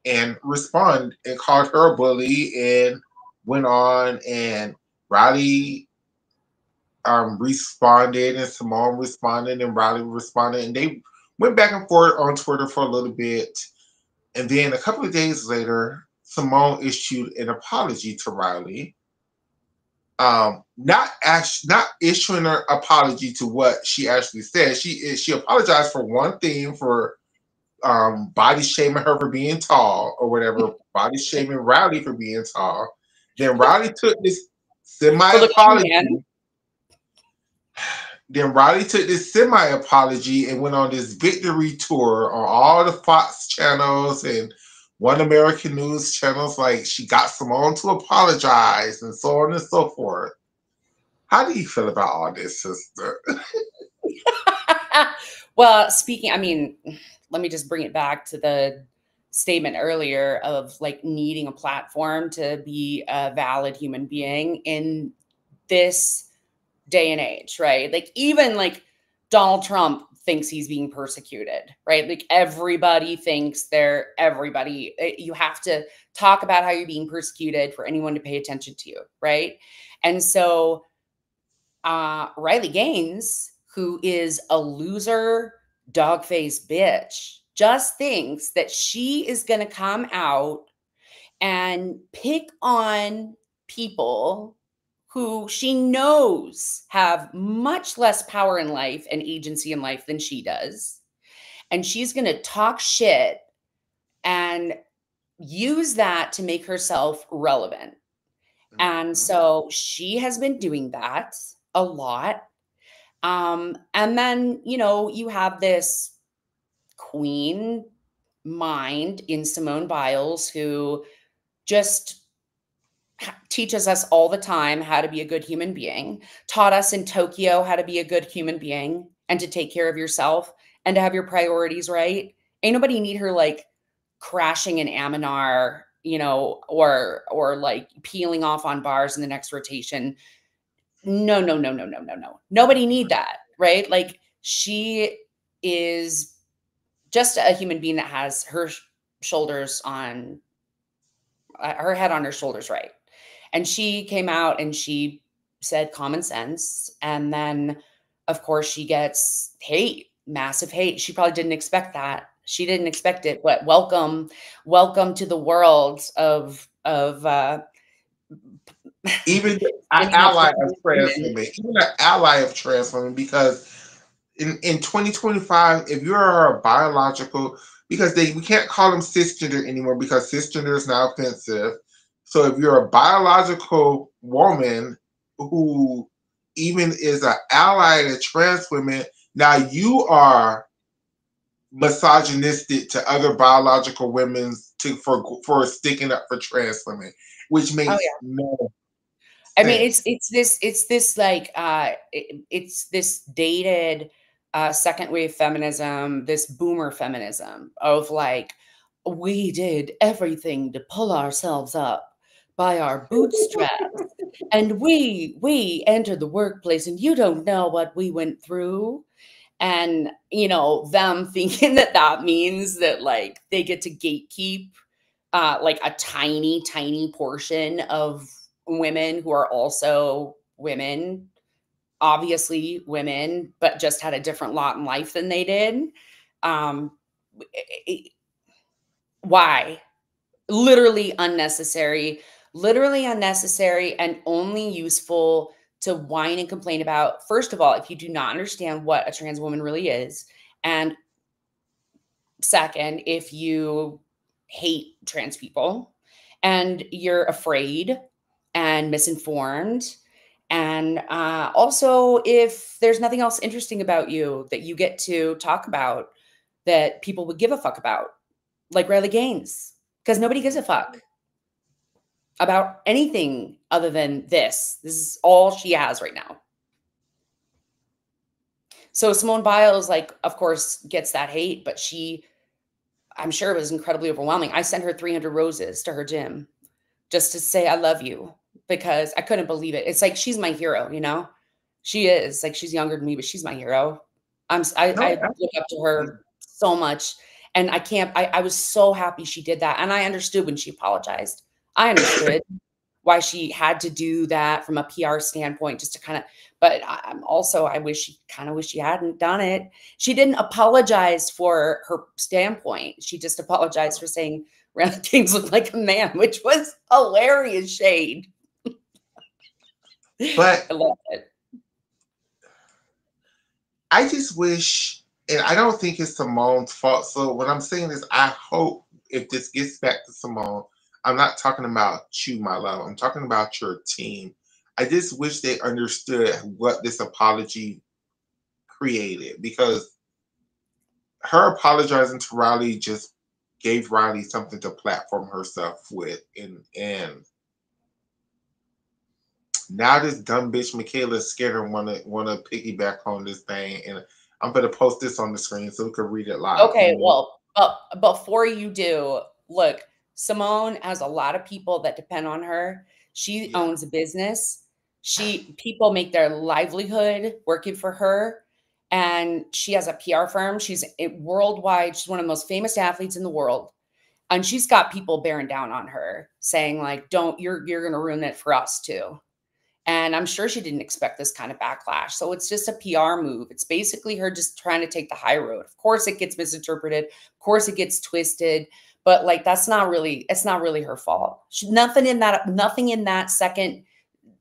and responded and called her a bully and went on, and Riley responded and Simone responded and Riley responded, and they went back and forth on Twitter for a little bit. And then a couple of days later, Simone issued an apology to Riley. Not issuing an apology to what she actually said. She apologized for one thing, for body shaming her for being tall or whatever, body shaming Riley for being tall. Then Riley took this semi apology. Then Riley took this semi apology and went on this victory tour on all the Fox channels and One American News channels. Like, she got Simone to apologize and so on and so forth. How do you feel about all this, sister? Well, let me just bring it back to the statement earlier of like needing a platform to be a valid human being in this day and age, right? Like, even like Donald Trump thinks he's being persecuted, right? Like, everybody thinks you have to talk about how you're being persecuted for anyone to pay attention to you, right? And so Riley Gaines, who is a loser, dog-faced bitch, just thinks that she is going to come out and pick on people who she knows have much less power in life and agency in life than she does. And she's going to talk shit and use that to make herself relevant. And so she has been doing that a lot. And then, you have this queen mind in Simone Biles who just teaches us all the time how to be a good human being, taught us in Tokyo how to be a good human being and to take care of yourself and to have your priorities right. Ain't nobody need her like crashing in Aminar, or like peeling off on bars in the next rotation. No, no, no, no, no, no, no. Nobody need that, right? Like, she is just a human being that has her shoulders on her head on her shoulders, right? And she came out and she said common sense. And then, of course, she gets hate, massive hate. She probably didn't expect that. She didn't expect it, but welcome to the world of even an ally of trans women, even an ally of trans women, because in 2025, if you're a biological, because we can't call them cisgender anymore because cisgender is now offensive. So if you're a biological woman who even is an ally to trans women, now you are misogynistic to other biological women for sticking up for trans women, which makes no sense. I mean, it's this like it's this dated second wave feminism, this boomer feminism of like, we did everything to pull ourselves up by our bootstraps. And we entered the workplace and you don't know what we went through. And, you know, them thinking that that means that like they get to gatekeep like a tiny, tiny portion of women who are also women, obviously women, but just had a different lot in life than they did. Um, why? Literally unnecessary, and only useful to whine and complain about. First of all, if you do not understand what a trans woman really is, and second, if you hate trans people and you're afraid and misinformed, and also if there's nothing else interesting about you that you get to talk about that people would give a fuck about, like Riley Gaines, because nobody gives a fuck about anything other than this. This is all she has right now. So Simone Biles, like, of course, gets that hate, but I'm sure it was incredibly overwhelming. I sent her 300 roses to her gym just to say I love you because I couldn't believe it. It's like she's my hero, you know? She is. Like she's younger than me, but she's my hero. No, I look up to absolutely. her so much. And I was so happy she did that. And I understood when she apologized. I understood why she had to do that from a PR standpoint, just to kind of, but I'm also, I wish she hadn't done it. She didn't apologize for her standpoint. She just apologized for saying Riley Kings looked like a man, which was hilarious shade. But I love it. I just wish, and I don't think it's Simone's fault. So when I'm saying this, I hope if this gets back to Simone, I'm not talking about you, my love. I'm talking about your team. I just wish they understood what this apology created, because her apologizing to Riley just gave Riley something to platform herself with, and now this dumb bitch Michaela Skinner wanna piggyback on this thing, and I'm gonna post this on the screen so we can read it live. Give Okay, me well, before you do, look, Simone has a lot of people that depend on her. She yeah. owns a business. People make their livelihood working for her, and she has a PR firm. She's worldwide. She's one of the most famous athletes in the world, and she's got people bearing down on her, saying like, "Don't you're going to ruin it for us too." And I'm sure she didn't expect this kind of backlash. So it's just a PR move. It's basically her just trying to take the high road. Of course it gets misinterpreted. Of course it gets twisted, but like it's not really her fault. Nothing in that second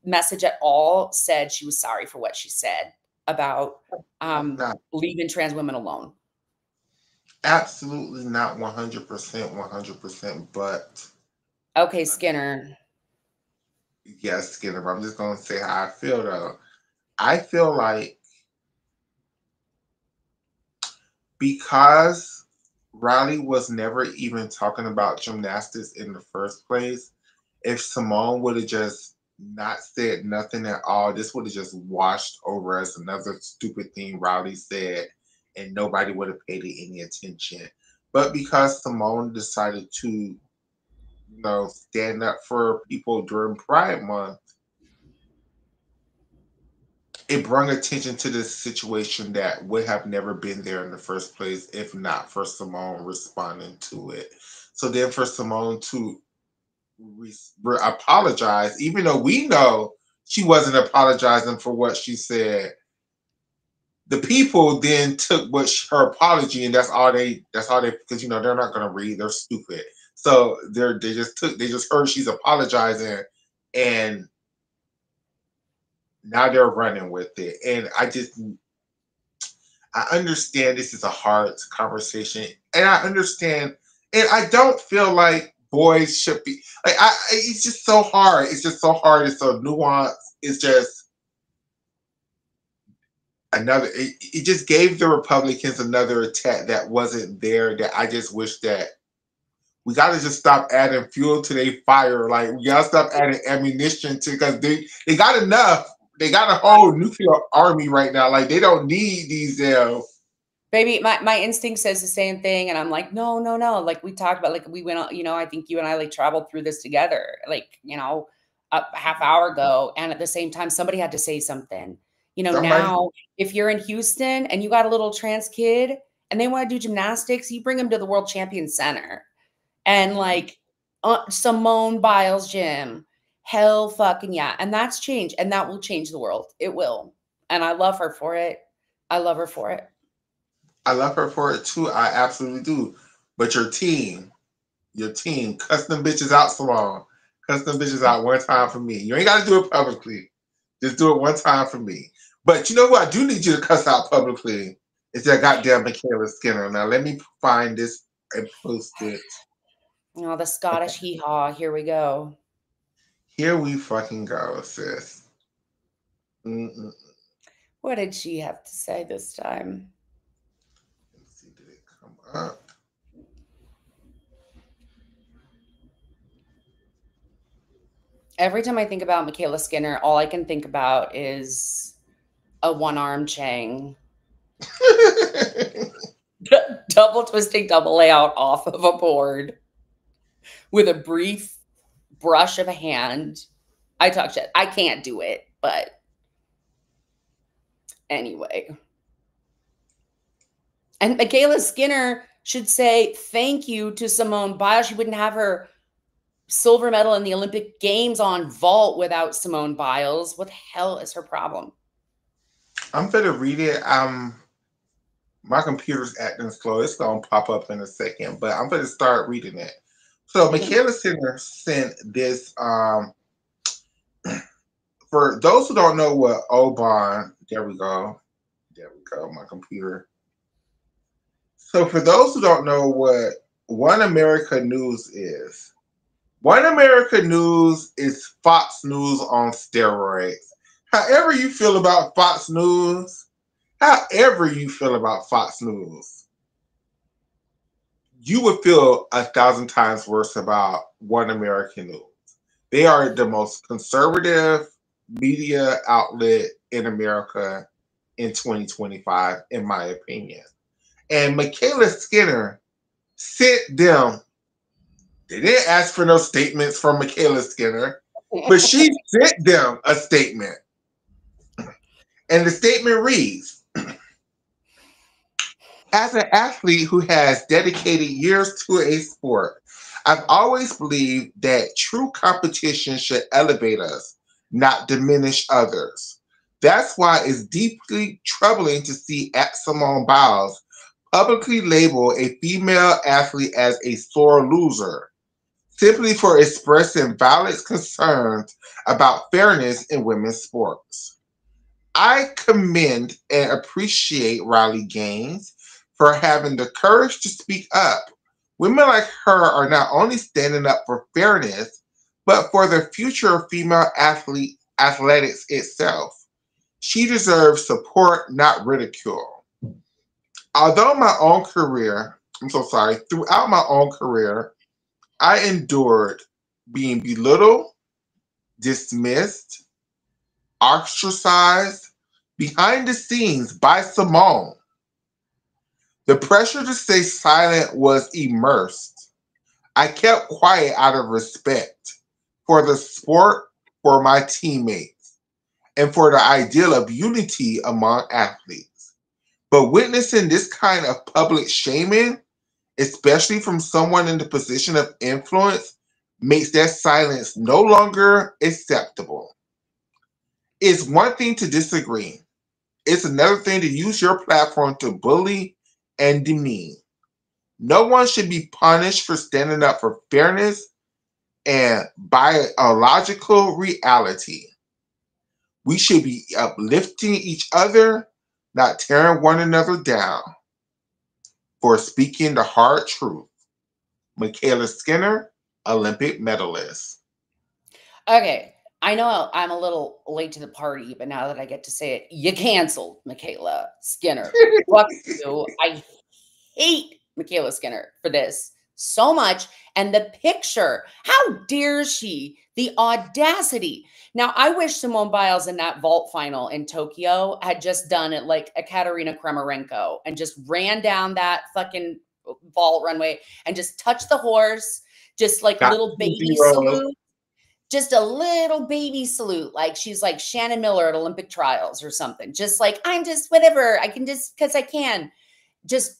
message at all said she was sorry for what she said about Not leaving trans women alone. absolutely not 100%, 100%, but Okay, Skinner. yes, Skinner. I'm just gonna say how I feel though. I feel like because Riley was never even talking about gymnastics in the first place, if Simone would have just not said nothing at all, this would have just washed over as another stupid thing Riley said, and nobody would have paid it any attention. But because Simone decided to, stand up for people during Pride Month, it brought attention to this situation that would have never been there in the first place if not for Simone responding to it. So then for Simone to apologize, even though we know she wasn't apologizing for what she said, the people then took her apology, and that's all they because they're not going to read, they're stupid. So they just heard she's apologizing, and now they're running with it. And I understand this is a hard conversation, and I understand, and I don't feel like boys should be like. It's just so hard. It's just so hard. It's so nuanced. It's just another. It just gave the Republicans another attack that wasn't there. That I just wish that we got to just stop adding fuel to their fire. Like we got to stop adding ammunition to, because they got enough. They got a whole nuclear army right now. Like they don't need these. Baby, my instinct says the same thing, and I'm like, no, no, no. Like we talked about, like we went on, I think you and I like traveled through this together, like a half hour ago, and at the same time, somebody had to say something. Somebody. Now if you're in Houston and you got a little trans kid and they want to do gymnastics, you bring them to the World Champion Center and like Simone Biles gym. Hell fucking yeah, and that's change, and that will change the world. It will, and I love her for it. I love her for it. I love her for it too. I absolutely do. But your team, cuss them bitches out, Salon. Cuss them bitches out one time for me. You ain't got to do it publicly. Just do it one time for me. But you know what? I do need you to cuss out publicly. Is that goddamn Michaela Skinner. Now let me find this and post it. The Scottish hee-haw. Here we go. Here we fucking go, sis. Mm-mm. What did she have to say this time? Let's see, did it come up? Every time I think about Michaela Skinner, all I can think about is a one-arm Chang. Double twisting double layout off of a board with a brief brush of a hand. I talk shit. I can't do it, but anyway. And Michaela Skinner should say thank you to Simone Biles. She wouldn't have her silver medal in the Olympic Games on vault without Simone Biles. What the hell is her problem? I'm gonna read it. My computer's acting slow. It's gonna pop up in a second, but I'm gonna start reading it. So Michaela Skinner sent this. For those who don't know what Obon, there we go. My computer. So for those who don't know what One America News is, One America News is Fox News on steroids. However you feel about Fox News, you would feel 1,000 times worse about One American News. They are the most conservative media outlet in America in 2025, in my opinion. And Michaela Skinner sent them, they didn't ask for no statements from Michaela Skinner, but she sent them a statement. And the statement reads, as an athlete who has dedicated years to a sport, I've always believed that true competition should elevate us, not diminish others. That's why it's deeply troubling to see Simone Biles publicly label a female athlete as a sore loser, simply for expressing valid concerns about fairness in women's sports. I commend and appreciate Riley Gaines for having the courage to speak up. Women like her are not only standing up for fairness, but for the future of female athletics itself. She deserves support, not ridicule. Although my own career, throughout my own career, I endured being belittled, dismissed, ostracized behind the scenes by Simone. The pressure to stay silent was immersed. I kept quiet out of respect for the sport, for my teammates, and for the ideal of unity among athletes. But witnessing this kind of public shaming, especially from someone in the position of influence, makes that silence no longer acceptable. It's one thing to disagree. It's another thing to use your platform to bully and demean. No one should be punished for standing up for fairness and biological reality. We should be uplifting each other, not tearing one another down. For speaking the hard truth, Michaela Skinner, Olympic medalist. Okay. I know I'm a little late to the party, but now that I get to say it, you canceled Michaela Skinner. Fuck you. I hate Michaela Skinner for this so much. And the picture, how dare she? The audacity. Now, I wish Simone Biles in that vault final in Tokyo had just done it like a Katerina Kremarenko and just ran down that fucking vault runway and just touched the horse, just like Got little baby 2-0. salute, just a little baby salute, like she's like Shannon Miller at Olympic trials or something. Just like, I'm just whatever, I can just, because I can. Just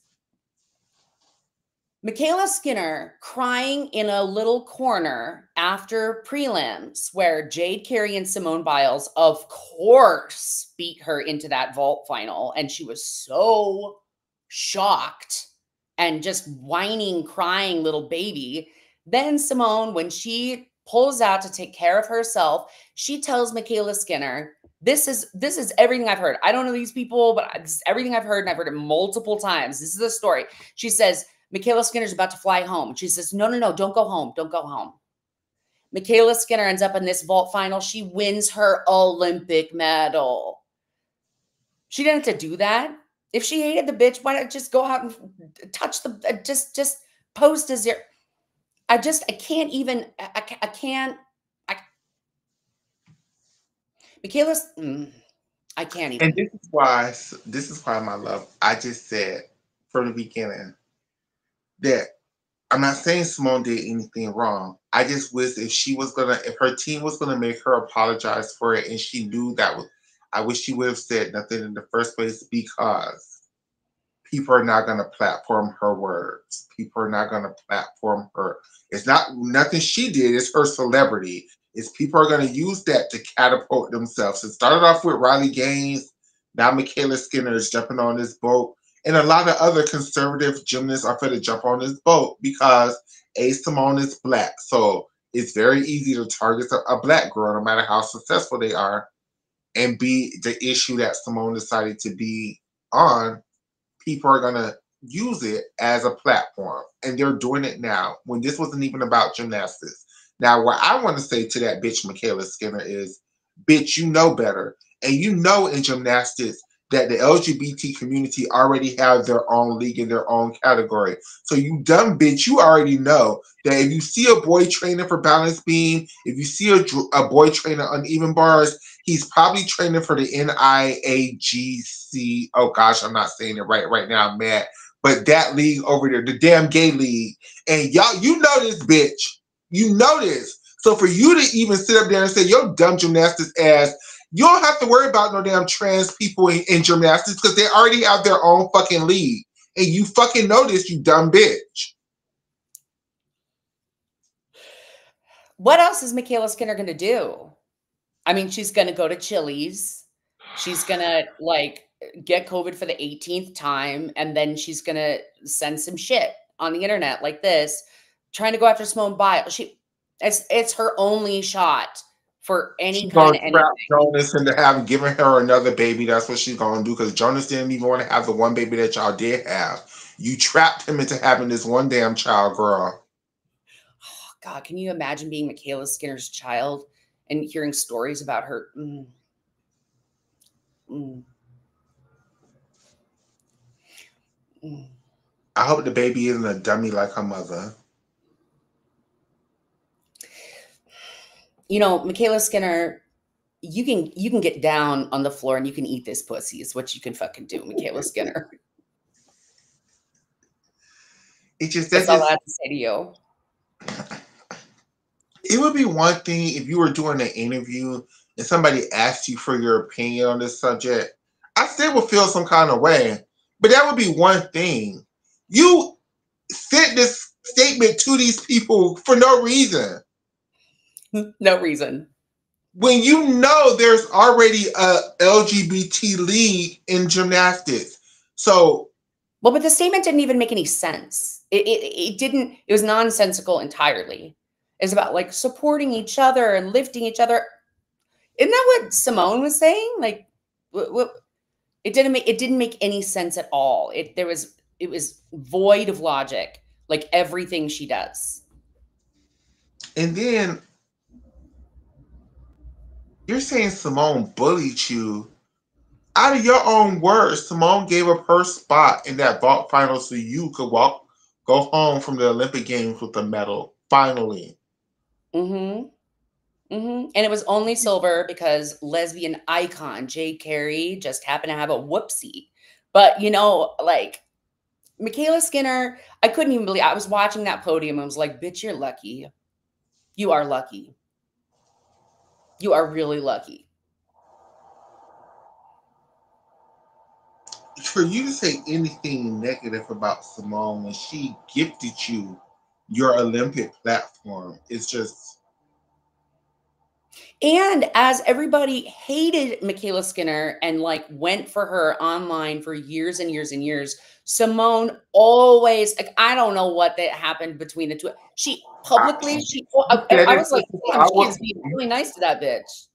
Michaela Skinner crying in a little corner after prelims where Jade Carey and Simone Biles, of course, beat her into that vault final. And she was so shocked and just whining, crying little baby. Then Simone, when she pulls out to take care of herself, she tells Michaela Skinner, this is everything I've heard. I don't know these people, but this is everything I've heard, and I've heard it multiple times. This is the story. She says, Michaela Skinner's about to fly home. She says, no, don't go home. Don't go home. Michaela Skinner ends up in this vault final. She wins her Olympic medal. She didn't have to do that. If she hated the bitch, why not just go out and touch the, just post as your, I can't even, I can't, Michaela's, I can't even. And this is why, my love, I just said from the beginning that I'm not saying Simone did anything wrong. I just wish if her team was gonna make her apologize for it, and she knew that was, I wish she would have said nothing in the first place, because people are not gonna platform her words. People are not gonna platform her. It's not nothing she did. It's her celebrity. It's people are gonna use that to catapult themselves. It started off with Riley Gaines. Now Michaela Skinner is jumping on this boat. And a lot of other conservative gymnasts are going to jump on this boat because Simone is black. So it's very easy to target a black girl, no matter how successful they are. And B, the issue that Simone decided to be on, people are going to use it as a platform. And they're doing it now when this wasn't even about gymnastics. Now, what I want to say to that bitch, Michaela Skinner, is, bitch, you know better. And you know in gymnastics, that the LGBT community already have their own league in their own category. So you dumb bitch, you already know that if you see a boy training for balance beam, if you see a boy training on even bars, he's probably training for the NIAGC. Oh gosh, I'm not saying it right now, I'm mad. But that league over there, the damn gay league. And y'all, you know this, bitch. You know this. So for you to even sit up there and say, yo, dumb gymnastics ass, you don't have to worry about no damn trans people in gymnastics, because they already have their own fucking league. And you fucking know this, you dumb bitch. What else is Michaela Skinner going to do? I mean, she's going to go to Chili's. She's going to like get COVID for the 18th time. And then she's going to send some shit on the internet like this, trying to go after Simone Biles. It's her only shot for any She's kind gonna of anything. trap Jonas into having given her another baby. That's what she's gonna do, because Jonas didn't even want to have the one baby that y'all did have. You trapped him into having this one damn child, girl. Oh, God, can you imagine being Michaela Skinner's child and hearing stories about her? I hope the baby isn't a dummy like her mother. You know, Michaela Skinner, you can get down on the floor and you can eat this pussy is what you can fucking do, Michaela Skinner. That's all I have to say to you. It would be one thing if you were doing an interview and somebody asked you for your opinion on this subject. I still would feel some kind of way, but that would be one thing. You sent this statement to these people for no reason. No reason. When you know there's already a LGBT league in gymnastics. So, well, but the statement didn't even make any sense. It didn't, it was nonsensical entirely. It's about like supporting each other and lifting each other. Isn't that what Simone was saying? Like, it didn't make any sense at all. It was void of logic, like everything she does. And then you're saying Simone bullied you. Out of your own words, Simone gave up her spot in that vault final so you could go go home from the Olympic Games with a medal, finally. Mm-hmm. Mm-hmm. And it was only silver because lesbian icon Jay Carey just happened to have a whoopsie. But you know, like Michaela Skinner, I couldn't even believe I was watching that podium and was like, bitch, you're lucky. You are lucky. You are really lucky. For you to say anything negative about Simone when she gifted you your Olympic platform, it's just And as everybody hated Michaela Skinner and like went for her online for years and years and years, Simone always like I don't know what that happened between the two. She publicly, you said I it. was like, damn, I she was, is being really nice to that bitch.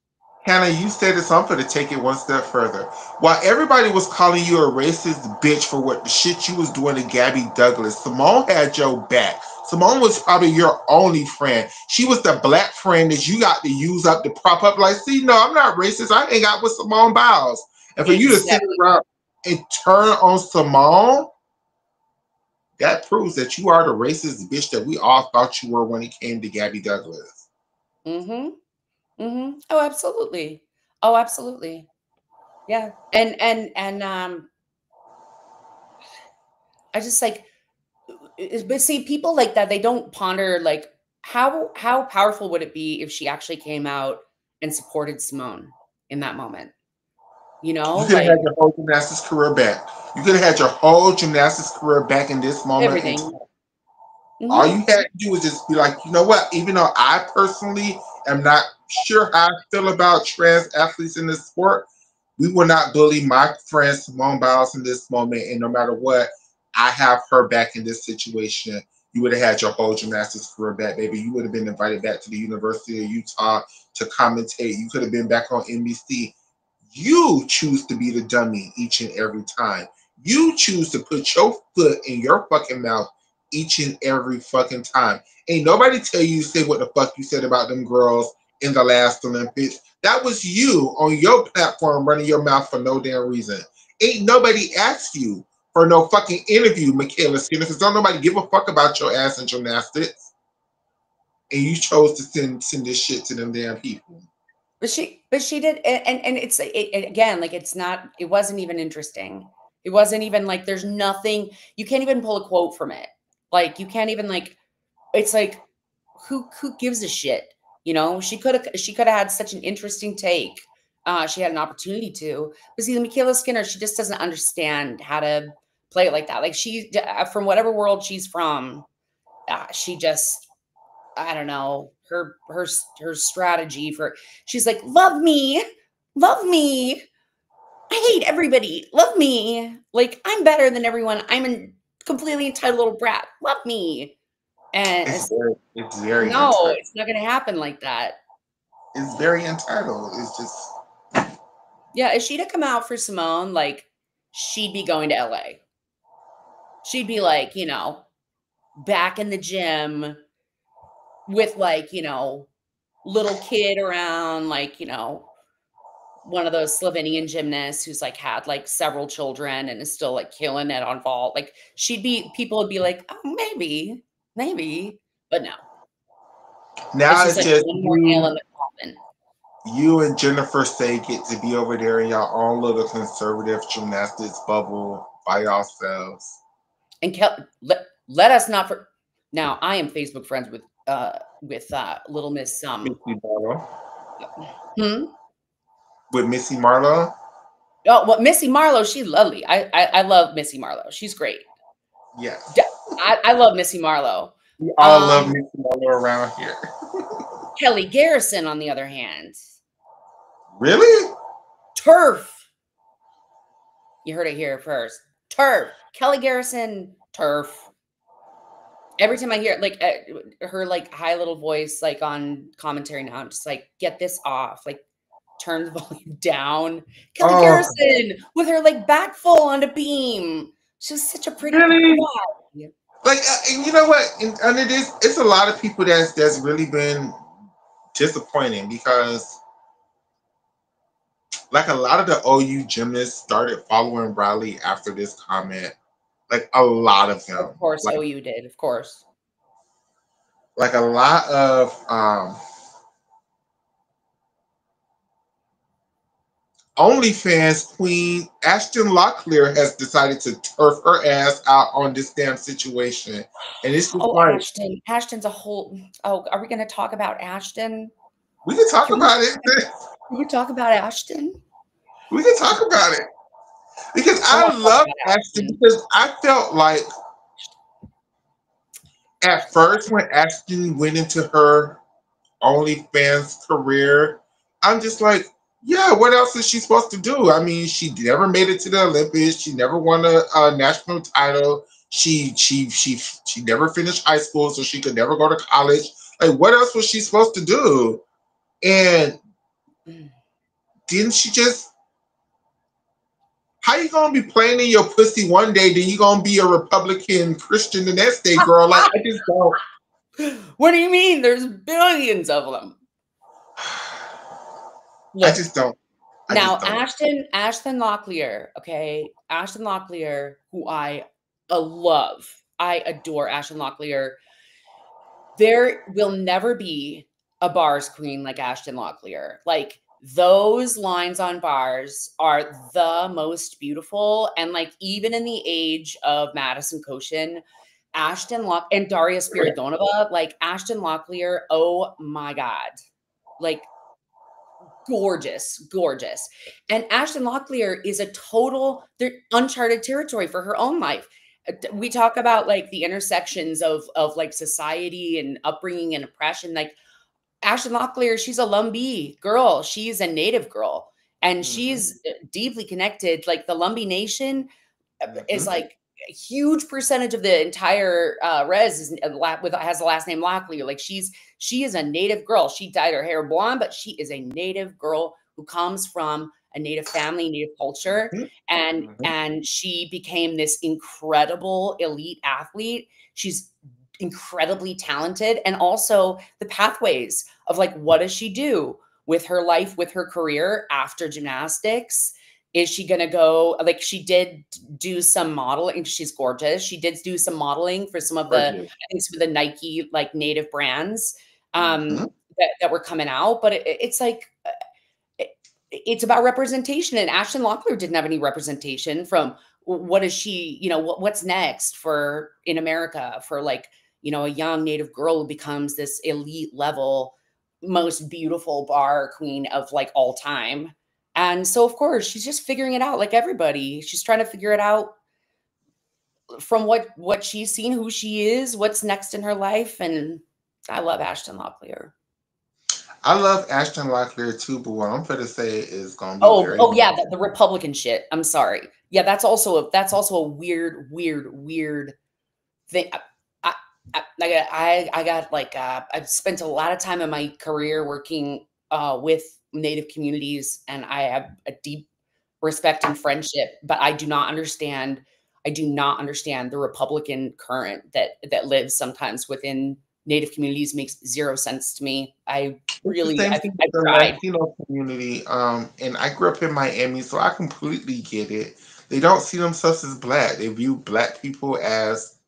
Hannah, you said it's something to take it one step further. While everybody was calling you a racist bitch for what the shit you was doing to Gabby Douglas, Simone had your back. Simone was probably your only friend. She was the black friend that you got to use up to prop up. Like, see, no, I'm not racist. I hang out with Simone Biles. And for you to sit Exactly. around and turn on Simone, that proves that you are the racist bitch that we all thought you were when it came to Gabby Douglas. Mm-hmm. Mm-hmm. Oh, absolutely. Oh, absolutely. Yeah. And I just like but see, people like that, they don't ponder like how powerful would it be if she actually came out and supported Simone in that moment? You know, You could have had like your whole gymnastics career back. You could have had your whole gymnastics career back in this moment in time. everything. All Mhm. you had to do was just be like, you know what? Even though I personally am not sure how I feel about trans athletes in this sport, we will not bully my friend Simone Biles in this moment. And no matter what, I have her back in this situation. You would have had your whole gymnastics career back, baby. You would have been invited back to the University of Utah to commentate. You could have been back on NBC. You choose to be the dummy each and every time. You choose to put your foot in your fucking mouth each and every fucking time. Ain't nobody tell you to say what the fuck you said about them girls in the last Olympics. That was you on your platform running your mouth for no damn reason. Ain't nobody asked you for no fucking interview, Michaela Skinner, because don't nobody give a fuck about your ass in gymnastics. And you chose to send this shit to them damn people. But she did, and it's again like it's not. It wasn't even interesting. It wasn't even like there's nothing. You can't even pull a quote from it. Like you can't even like. It's like who gives a shit? You know, she could have had such an interesting take. She had an opportunity to, but see, Michaela Skinner, she just doesn't understand how to play it like that. Like she, from whatever world she's from, she just, I don't know, her strategy for, she's like, love me. I hate everybody, love me. Like I'm better than everyone. I'm a completely entitled little brat. Love me. And It's very no, entitled. it's not gonna happen like that. It's very entitled. It's just Yeah, if she'd have come out for Simone, like, she'd be going to LA. She'd be like, back in the gym with like, little kid around, like, one of those Slovenian gymnasts who's like had like several children and is still like killing it on vault. Like people would be like, oh, maybe, but no. It's now just it's like just one more nail in the coffin. you and Jennifer Say get to be over there in your own little conservative gymnastics bubble by yourselves. And let us not for now. I am Facebook friends with Little Miss Missy Marlowe. hmm? With Missy Marlowe? Oh, well, Missy Marlowe, she's lovely. I love Missy Marlowe. She's great. Yes. D- I love Missy Marlowe. We all love Um, Missy Marlowe around here. Kelly Garrison, on the other hand, Really? turf. You heard it here first. Turf. Kelly Garrison, turf. Every time I hear like her like high little voice like on commentary now, I'm just like, get this off. Like turn the volume down. Kelly Oh, Garrison with her like back full on a beam. She's such a pretty really? why? Like, and you know what? And it is. It's a lot of people that's really been disappointing because, like, a lot of the OU gymnasts started following Riley after this comment. Like a lot of Of them. course, OU did, of course. Like a lot of OnlyFans queen Ashton Locklear has decided to turf her ass out on this damn situation. And it's just Oh, like, Ashton. Ashton's a whole. Oh, are we going to talk about Ashton? we can talk Can we, about it. can we talk about Ashton? We can talk about it. Because I I want to talk love about Ashton Ashton. because I felt like at first when Ashton went into her OnlyFans career, I'm just like, yeah, what else is she supposed to do? I mean, she never made it to the Olympics. She never won a national title. She never finished high school, so she could never go to college. Like, what else was she supposed to do? And didn't she just? How you gonna be playing in your pussy one day, then you gonna be a Republican Christian the next day, girl? Like, I just don't. What do you mean? There's billions of them. I Look, just don't. I now just don't. Ashton Locklear, okay? Ashton Locklear, who I love. I adore Ashton Locklear. There will never be a bars queen like Ashton Locklear. Like those lines on bars are the most beautiful. And like even in the age of Madison Koshin, Ashton Lock and Daria Spiridonova, like Ashton Locklear, oh my God. Like gorgeous, gorgeous. And Ashton Locklear is a total uncharted territory for her own life. We talk about like the intersections of like society and upbringing and oppression. Like Ashton Locklear, she's a Lumbee girl. She's a native girl, and Mm-hmm. she's deeply connected. Like the Lumbee Nation is Mm-hmm. like a huge percentage of the entire res is has the last name Locklear. Like she is a native girl. She dyed her hair blonde, but she is a native girl who comes from a native family, native culture, Mm-hmm. and she became this incredible elite athlete. She's incredibly talented, and also the pathways of like what does she do with her life, with her career after gymnastics. Is she going to go, like she did do some modeling? She's gorgeous. She did do some modeling for some of the, Gorgeous. I think some of the Nike like native brands Mm-hmm. that were coming out. But it's like, it, it's about representation. And Ashton Locklear didn't have any representation from what is she, what's next for in America for like, a young native girl who becomes this elite level, most beautiful bar queen of like all time. And so, of course, she's just figuring it out like everybody. She's trying to figure it out from what she's seen, who she is, what's next in her life. And I love Ashton Locklear. I love Ashton Locklear too, but what I'm going to say is going to be Oh, very yeah, the Republican shit. I'm sorry. Yeah, that's also a weird, weird, weird thing. I got like I've spent a lot of time in my career working with Native communities, and I have a deep respect and friendship, but I do not understand. I do not understand the Republican current that lives sometimes within Native communities. Makes zero sense to me. It's the same I thing with I've the tried. Latino community. And I grew up in Miami, so I completely get it. They don't see themselves as black. They view black people as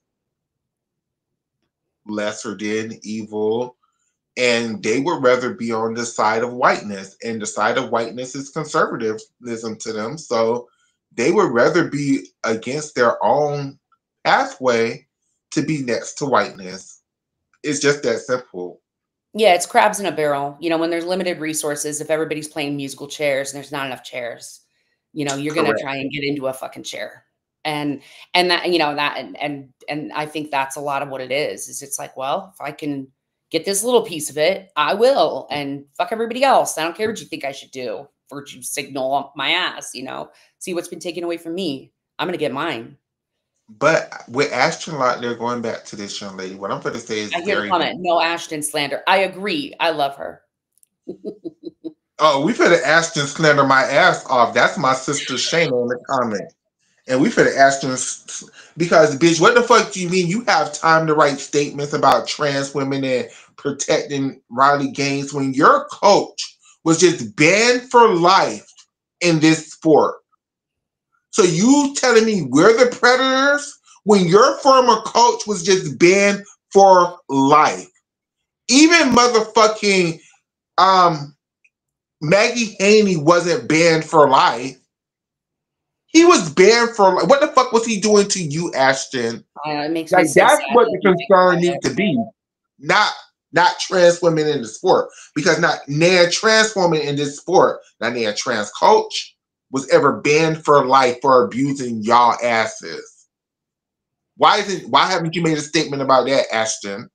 lesser than evil, and they would rather be on the side of whiteness. And the side of whiteness is conservatism to them. So they would rather be against their own pathway to be next to whiteness. It's just that simple. Yeah, it's crabs in a barrel. When there's limited resources, if everybody's playing musical chairs and there's not enough chairs, you're gonna Correct. try and get into a fucking chair. And that, that and I think that's a lot of what it is it's like, well, if I can get this little piece of it, I will, and fuck everybody else. I don't care what you think I should do. Virtue signal up my ass, see what's been taken away from me. I'm gonna get mine. But with Ashton Lot, they're going back to this young lady. What I'm going to say is I hear the very. comment, no Ashton slander. I agree. I love her. Oh, we finna Ashton slander my ass off. That's my sister Shayna in the comment. And we finna Ashton because, bitch, what the fuck do you mean you have time to write statements about trans women and protecting Riley Gaines when your coach was just banned for life in this sport? So you telling me we're the predators when your former coach was just banned for life. Even motherfucking Maggie Haney wasn't banned for life. He was banned for life. What the fuck was he doing to you, Ashton? It makes me Like so that's sad what that the you think concern about needs it. to be. Not trans women in the sport. Because not a trans woman in this sport, not a trans coach was ever banned for life for abusing y'all asses. Why haven't you made a statement about that, Ashton?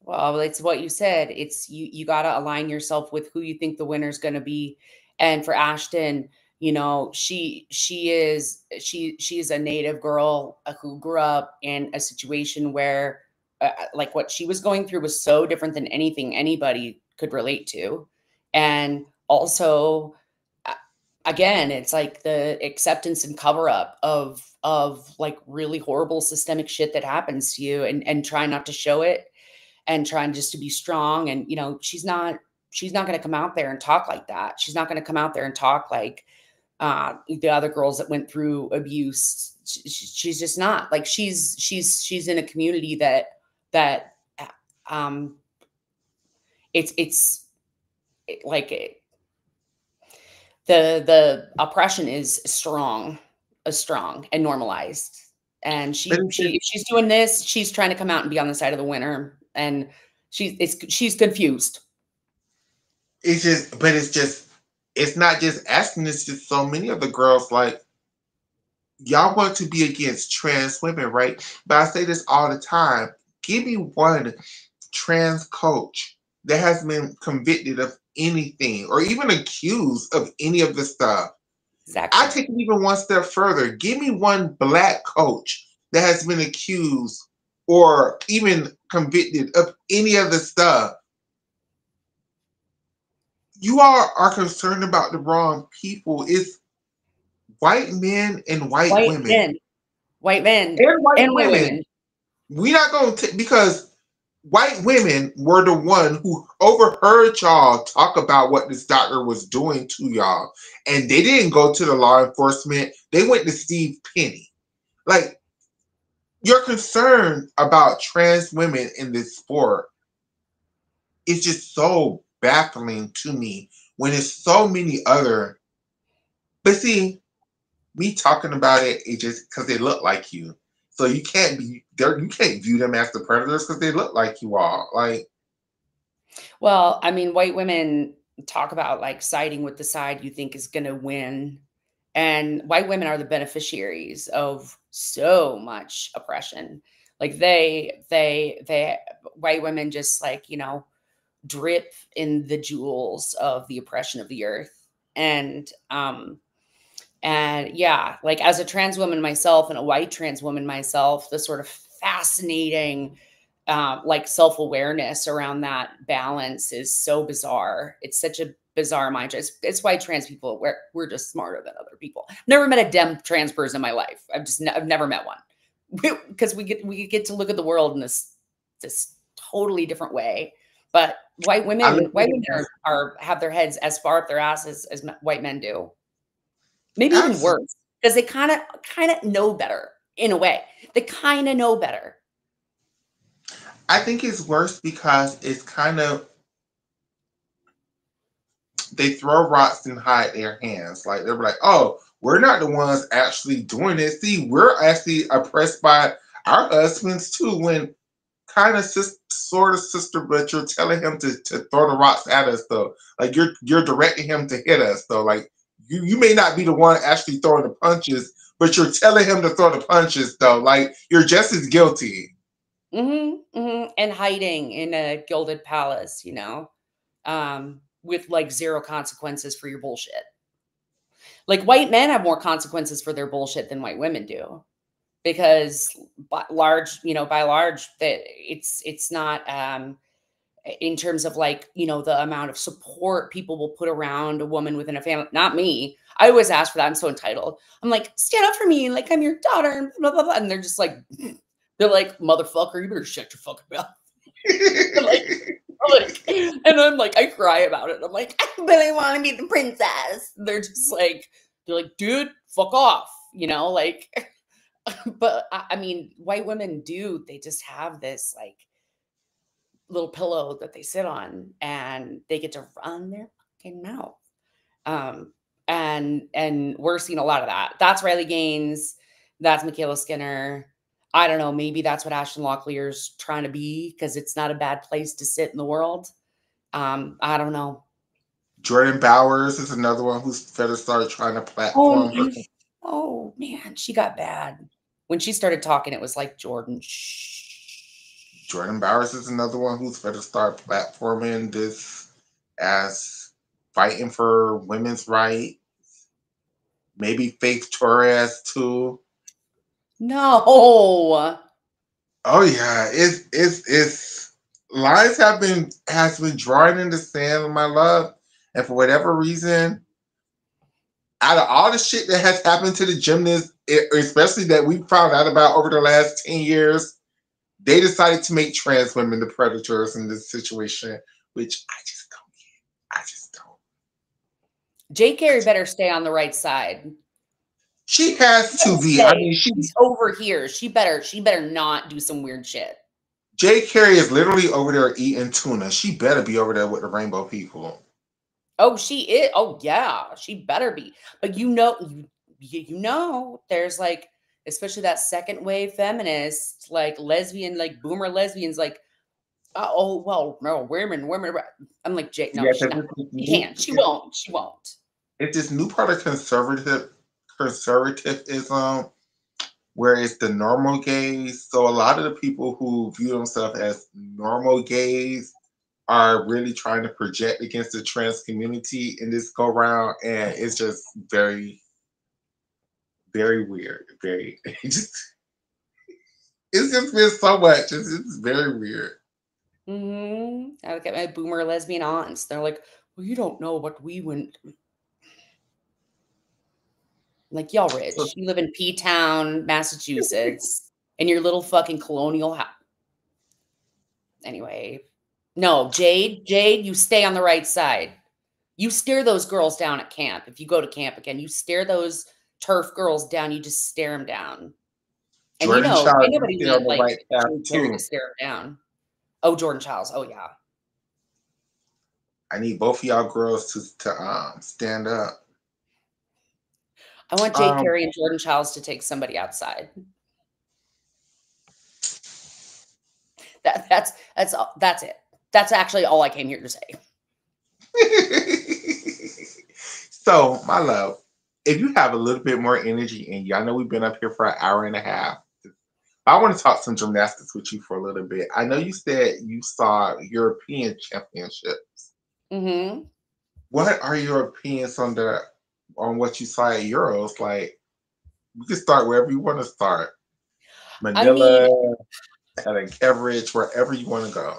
Well, it's what you said. It's you got to align yourself with who you think the winner's going to be. And for Ashton, you know, she's a native girl who grew up in a situation where like what she was going through was so different than anything anybody could relate to. And also again, it's like the acceptance and cover up of like really horrible systemic shit that happens to you, and try not to show it, and trying just to be strong. And, you know, she's not going to come out there and talk like that. She's not going to come out there and talk like the other girls that went through abuse. She's just not. Like she's in a community that um it's like the oppression is strong and normalized. And if she's doing this, she's trying to come out and be on the side of the winner. And she's confused. It's not just Ashton, it's just so many of the girls. Like, y'all want to be against trans women, right? But I say this all the time. Give me one trans coach that has been convicted of anything or even accused of any of the stuff. Exactly. I take it even one step further. Give me one black coach that has been accused or even convicted of any of the stuff. You all are concerned about the wrong people. It's white men and white women. White men And white and white women. women. We're not going to, because white women were the one who overheard y'all talk about what this doctor was doing to y'all. And they didn't go to the law enforcement. They went to Steve Penny. Like, your concern about trans women in this sport is just so baffling to me when there's so many other. But see, me talking about it just because they look like you. So you can't be there. You can't view them as the predators because they look like you all. Like, well, I mean, white women talk about like siding with the side you think is going to win. And white women are the beneficiaries of so much oppression. Like white women just like, you know, drip in the jewels of the oppression of the earth. And yeah, like as a trans woman myself and a white trans woman myself, the sort of fascinating like self-awareness around that balance is so bizarre. It's such a bizarre mind. It's why trans people, we're just smarter than other people. Never met a dem trans person in my life. I've never met one, because we get to look at the world in this totally different way. But white women have their heads as far up their asses as white men do. Maybe even worse, because they kind of know better in a way. They kind of know better. I think it's worse because it's kind of, they throw rocks and hide their hands. Like, they're like, oh, we're not the ones actually doing it. See, we're actually oppressed by our husbands too. When kind of sort of sister, but you're telling him to throw the rocks at us though. Like, you're directing him to hit us though. Like, you may not be the one actually throwing the punches, but you're telling him to throw the punches though. Like, you're just as guilty. And hiding in a gilded palace, you know, with like zero consequences for your bullshit. Like white men have more consequences for their bullshit than white women do, because by large, that it's not in terms of like, you know, the amount of support people will put around a woman within a family. Not me. I always ask for that. I'm so entitled. I'm like, stand up for me, like I'm your daughter, and blah blah blah. And they're just like, motherfucker, you better shut your fucking mouth. And I'm like, I cry about it. I'm like, I really want to be the princess. They're like, dude, fuck off. You know, like, But I mean, white women do, they just have this like little pillow that they sit on and they get to run their fucking mouth. Um, and we're seeing a lot of that. That's Riley Gaines, that's Michaela Skinner. I don't know, maybe that's what Ashton Locklear's trying to be because it's not a bad place to sit in the world. I don't know. Jordan Bowers is another one who's better started trying to Oh, platform her. you oh man, she got bad. When she started talking, it was like Jordan, shh. Jordan Bowers is another one who's better start platforming this as fighting for women's rights. Maybe Faith Torres too. No. Oh yeah, it's lines has been drawing in the sand, my love, and for whatever reason, out of all the shit that has happened to the gymnasts, especially that we found out about over the last 10 years, they decided to make trans women the predators in this situation, which I just don't get. I just don't. Jay Carey better stay on the right side. She has to be. I Stay. mean, She's over here. She better not do some weird shit. Jay Carey is literally over there eating tuna. She better be over there with the rainbow people. Oh, she is. Oh, yeah, she better be. But there's like, especially that second wave feminist, like lesbian, like boomer lesbians, like, oh well, no, women. I'm like, Jake, no, Yeah, she's not. She can't. She won't. She won't. it's this new part of conservatism where it's the normal gays. So a lot of the people who view themselves as normal gays are really trying to project against the trans community in this go round, and it's just very, very weird. Very, it's just been so much. It's very weird. I look at my boomer lesbian aunts. They're like, well, you don't know what we went. Like, y'all So rich. You live in P-Town, Massachusetts, in your little fucking colonial house. Anyway, no, Jade, you stay on the right side. You stare those girls down at camp. If you go to camp again, you stare those turf girls down. You just stare them down. And Jordan Child, ain't you nobody stay on want the like right path Jay Carey to too. stare them down. Oh, Jordan Childs. Oh yeah. I need both of y'all girls to stand up. I want Jay Um, Carey and Jordan Childs to take somebody outside. That's it. That's actually all I came here to say. so, my love, if you have a little bit more energy in you, I know we've been up here for an hour and a half. I want to talk some gymnastics with you for a little bit. I know you said you saw European championships. Mm-hmm. What are your opinions on what you saw at Euros? Like, we can start wherever you want to start. I mean, Manila, Helen Keveridge, wherever you want to go.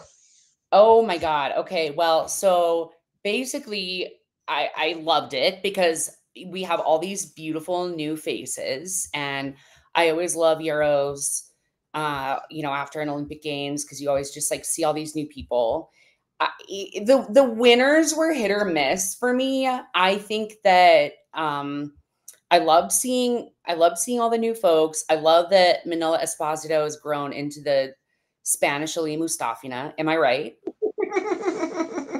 oh my God. Okay. Well, so basically, I loved it because we have all these beautiful new faces, and I always love Euros. After an Olympic Games, because you always just like see all these new people. The winners were hit or miss for me. I think that I loved seeing all the new folks. I love that Manila Esposito has grown into the Spanish Ali Mustafina. Am I right?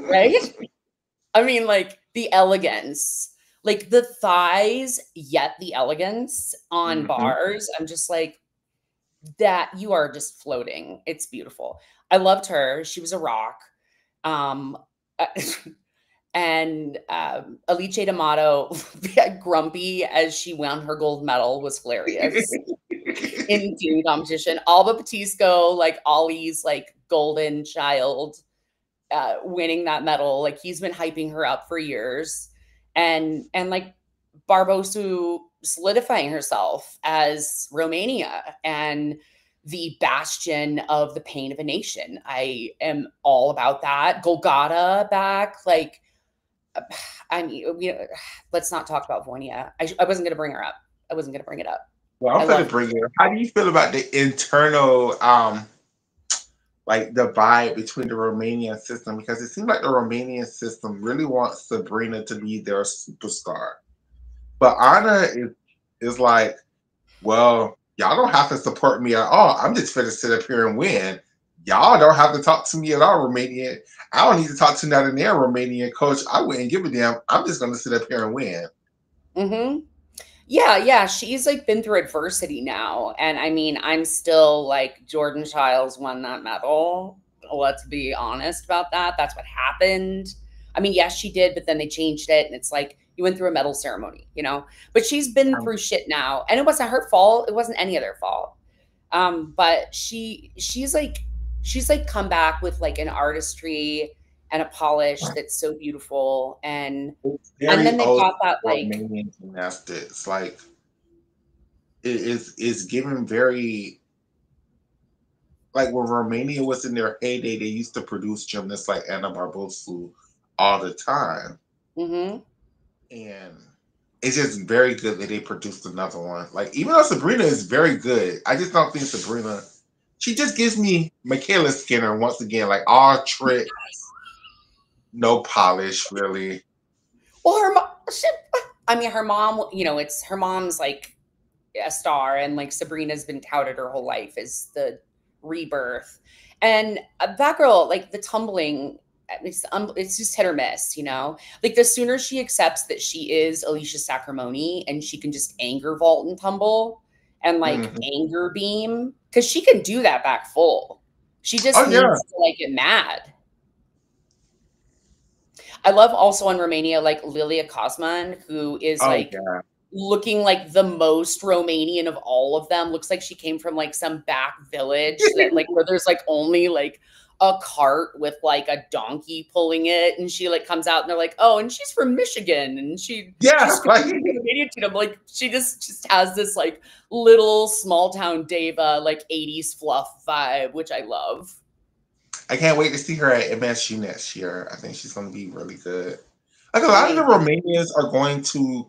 Right? I mean, like the elegance, like the thighs, yet the elegance on Mhm. bars. I'm just like, that you are just floating. It's beautiful. I loved her. She was a rock. Um, and Alice D'Amato, grumpy as she won her gold medal, was hilarious in team competition. Alba Batisco, like Ollie's like golden child, winning that medal. Like he's been hyping her up for years, and like Barbosu solidifying herself as Romania and the bastion of the pain of a nation. I am all about that. Golgata back, like I mean, let's not talk about Voinia. I wasn't going to bring her up. I wasn't going to bring it up. Well, I I'm going love to bring it up. How do you feel about the internal like divide between the Romanian system? Because it seems like the Romanian system really wants Sabrina to be their superstar. But Anna is like, well, Y'all don't have to support me at all. I'm just finna sit up here and win. Y'all don't have to talk to me at all, Romanian. I don't need to talk to none of their Romanian coach. I wouldn't give a damn. I'm just gonna sit up here and win. Mm-hmm. Yeah, yeah, she's like been through adversity now. And I mean, I'm still like Jordan Childs won that medal. Let's be honest about that. That's what happened. I mean, yes, she did, but then they changed it and it's like you went through a medal ceremony, you know. But she's been Um, through shit now. And it wasn't her fault. It wasn't any of their fault. But she's like come back with like an artistry and a polish that's so beautiful. it's And very then they've old got that like Romanian gymnastics. Like it's given very like when Romania was in their heyday, they used to produce gymnasts like Anna Barbosu all the time. mhm. And it's just very good that they produced another one. Like even though Sabrina is very good, I just don't think Sabrina. She just gives me Michaela Skinner once again, like all tricks, no polish, really. Well, I mean, her mom, you know, it's her mom's like a star, and like Sabrina's been touted her whole life as the rebirth. And that girl, like the tumbling, it's just hit or miss, you know? Like the sooner she accepts that she is Alicia Sacramone and she can just anger vault and tumble and like Mhm. anger beam, because she can do that back full. She just Oh yeah, needs to like get mad. I love also in Romania, like Lilia Cosman, who is oh like yeah, looking like the most Romanian of all of them. Looks like she came from like some back village that like where there's like only like a cart with like a donkey pulling it, and she like comes out and they're like, oh, and she's from Michigan, and yeah. she's Like Romanian too. I'm like, she just has this like little small town diva like 80s fluff vibe, which I love. I can't wait to see her at MSU next year. I think she's going to be really good. Like a lot of the Amazing. Romanians are going to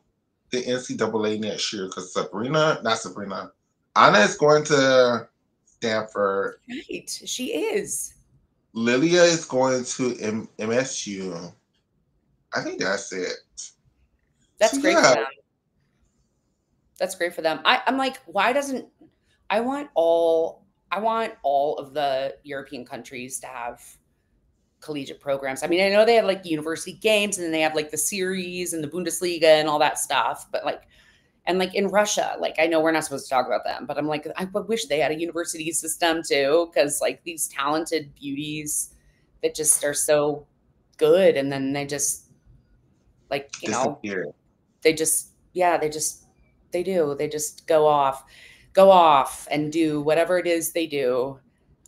the NCAA next year because not Sabrina, Anna is going to Stanford. Right. She is. Lilia is going to MSU. I think that's it. So That's great for yeah, them. That's great for them. I'm like, why doesn't I want all I want all of the European countries to have collegiate programs. I mean, I know they have like university games and then they have like the series and the Bundesliga and all that stuff, but like and like in Russia, like I know we're not supposed to talk about them, but I'm like I wish they had a university system too, because like these talented beauties that just are so good and then they just like, you know, disappeared. they just yeah, they do. They just go off and do whatever it is they do.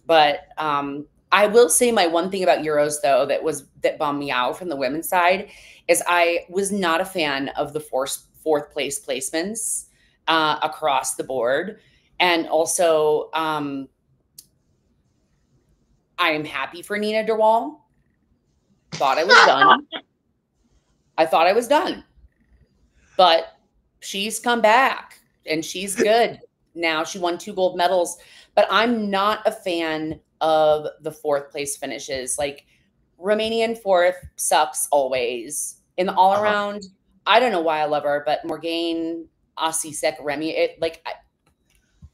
But I will say my one thing about Euros though that bummed me out from the women's side is I was not a fan of the fourth place placements across the board. And also I am happy for Nina Derwall. Thought I was done. I thought I was done. But she's come back and she's good. Now she won 2 gold medals, but I'm not a fan of the fourth place finishes. Like Romanian fourth sucks always. In the all Uh-huh. around, I don't know why I love her, but Morgane Osisek Remy, it like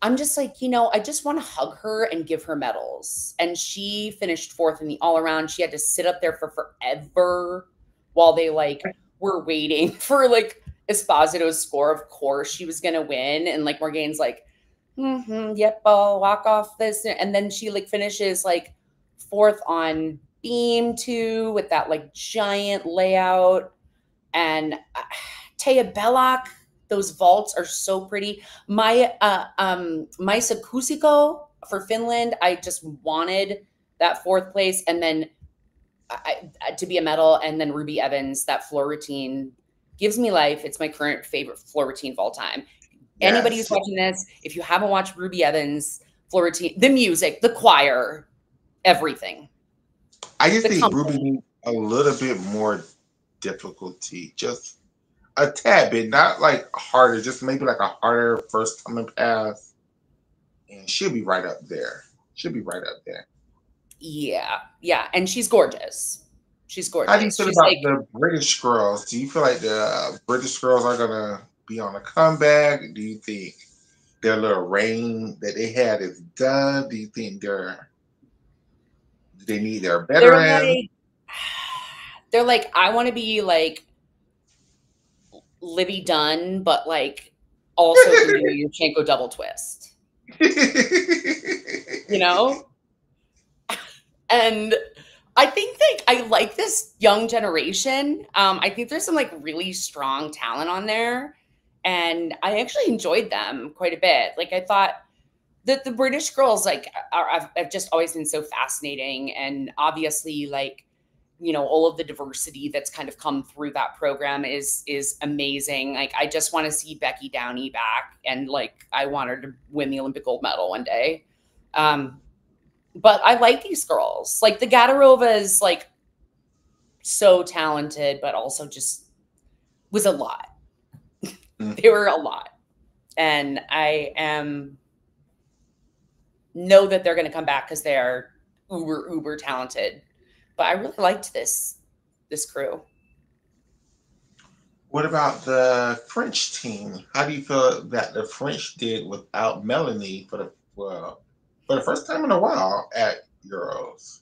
I'm just like, you know, I just want to hug her and give her medals. And she finished fourth in the all around. She had to sit up there for forever while they like were waiting for like Esposito's score. Of course, she was gonna win. And like Morgane's like, yep, I'll walk off this. And then she like finishes like fourth on beam too with that like giant layout. And Taya Belloc, those vaults are so pretty. Maisa Kusiko for Finland, I just wanted that fourth place, and then to be a medal, and then Ruby Evans, that floor routine gives me life. It's my current favorite floor routine of all time. Anybody who's Yes. watching this, if you haven't watched Ruby Evans floor routine, the music, the choir, everything, I just the think Ruby tumbling. needs a little bit more difficulty, just a tad bit, not like harder, just maybe like a harder first coming pass, and she'll be right up there. She'll be right up there. Yeah, yeah, and she's gorgeous. She's How do you gorgeous. feel She's about like the British girls? Do you feel like the British girls are gonna be on a comeback? Do you think their little reign that they had is done? Do you think do they need their They're veterans? like, they're like, I want to be like Libby Dunn, but like also can do a Yurchenko double twist, you know? And I think like I like this young generation. I think there's some like really strong talent on there, and I actually enjoyed them quite a bit. Like I thought that the British girls like have just always been so fascinating, and obviously like all of the diversity that's kind of come through that program is amazing. Like I just want to see Becky Downey back, and like I want her to win the Olympic gold medal one day. Um, but I like these girls. Like the Gadarova is like so talented, but also just was a lot. They were a lot. And I am know that they're going to come back because they are uber talented. But I really liked this crew. What about the French team? How do you feel that the French did without Melanie for the first time in a while at Euros?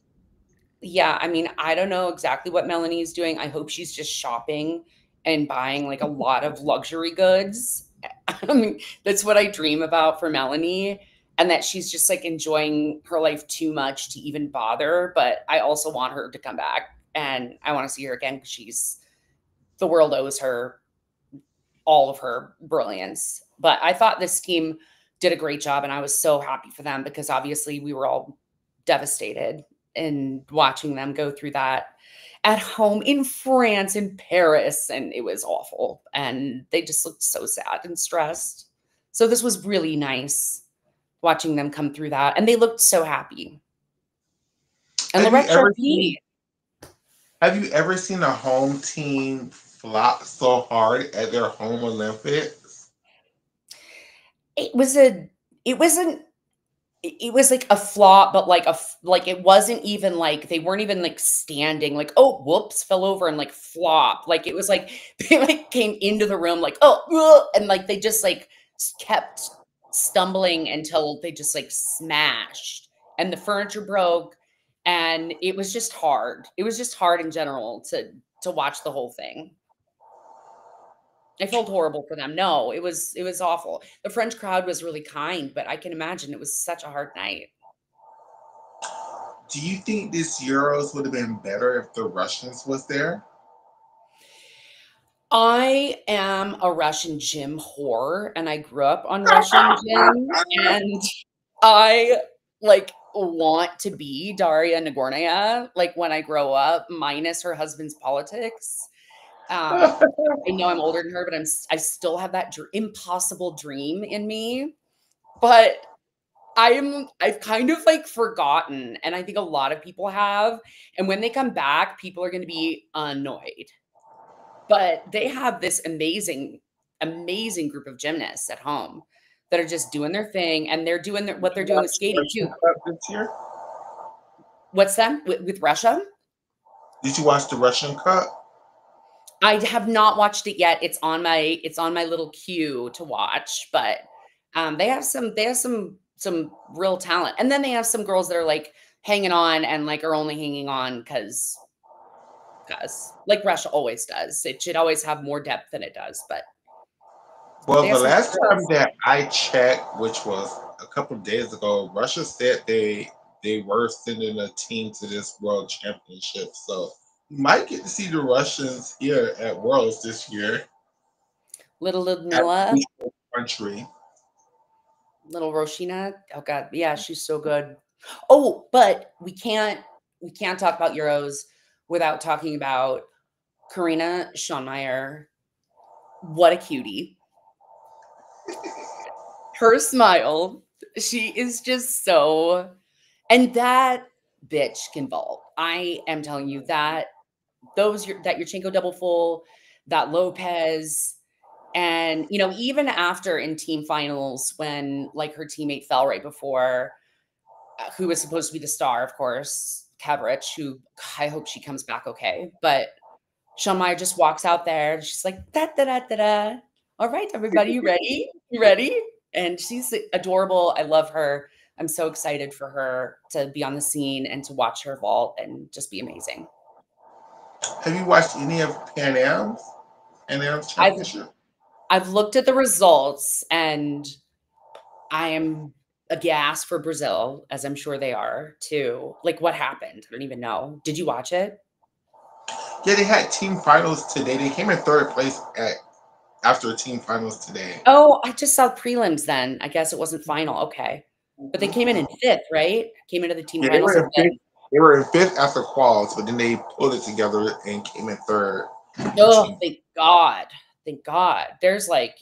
Yeah, I mean, I don't know exactly what Melanie is doing. I hope she's just shopping and buying like a lot of luxury goods. I mean, that's what I dream about for Melanie, and that she's just like enjoying her life too much to even bother. But I also want her to come back, and I want to see her again because the world owes her all of her brilliance. But I thought this team did a great job, and I was so happy for them because obviously we were all devastated in watching them go through that at home in France, in Paris, and it was awful. And they just looked so sad and stressed. So this was really nice watching them come through that, and they looked so happy. And Have you Lorette ever Charpie, have you ever seen a home team flop so hard at their home Olympics? it was a, it wasn't it was like a flop, but like it wasn't even like they weren't even like standing, like, oh, whoops, fell over and like flop. Like it was like they like came into the room like, oh, ugh, and like they just like kept stumbling until they just like smashed and the furniture broke. And it was just hard. It was just hard in general to watch the whole thing. I felt horrible for them. No, it was awful. The French crowd was really kind, but I can imagine it was such a hard night. Do you think this Euros would have been better if the Russians was there? I am a Russian gym whore, and I grew up on Russian gyms, and I, like, want to be Daria Nagornaya, like, when I grow up, minus her husband's politics. I know I'm older than her, but I still have that impossible dream in me, but I've kind of, like, forgotten, and I think a lot of people have, and when they come back, people are gonna be annoyed. But they have this amazing group of gymnasts at home that are just doing their thing, and they're doing Did what they're you doing watch with the skating Russian too. Cup this year? What's that with Russia? Did you watch the Russian Cup? I have not watched it yet. It's on my little queue to watch, but they have some real talent, and then they have some girls that are like hanging on and like are only hanging on because like Russia always does. It should always have more depth than it does, but Well, they have the some good last time girls. that I checked, which was a couple of days ago, Russia said they were sending a team to this World Championship. So you might get to see the Russians here at Worlds this year Little at Ludmilla. neutral country. Little Roshina. Oh god, yeah, she's so good. Oh, but we can't talk about Euros without talking about Karina Schonmeyer. What a cutie. Her smile. She is just so, and that bitch can vault. I am telling you that that Yurchenko double full, that Lopez, and even after in team finals when like her teammate fell right before, who was supposed to be the star, of course, Kavarich, who I hope she comes back okay. But Shawn Meyer just walks out there and she's like, da da da da da. All right, everybody, you ready? You ready? And she's adorable. I love her. I'm so excited for her to be on the scene and to watch her vault and just be amazing. Have you watched any of Pan Am's I've championship? I've looked at the results and I am aghast for Brazil, as I'm sure they are too. Like, what happened? I don't even know. Did you watch it? Yeah, they had team finals today. They came in third place after team finals today. Oh, I just saw prelims then. I guess it wasn't final. Okay. But they came in fifth, right? Came into the team Yeah, they finals were in in fifth. fifth. They were in fifth after quals, but then they pulled it together and came in third in Oh, team. thank God. Thank God. There's like,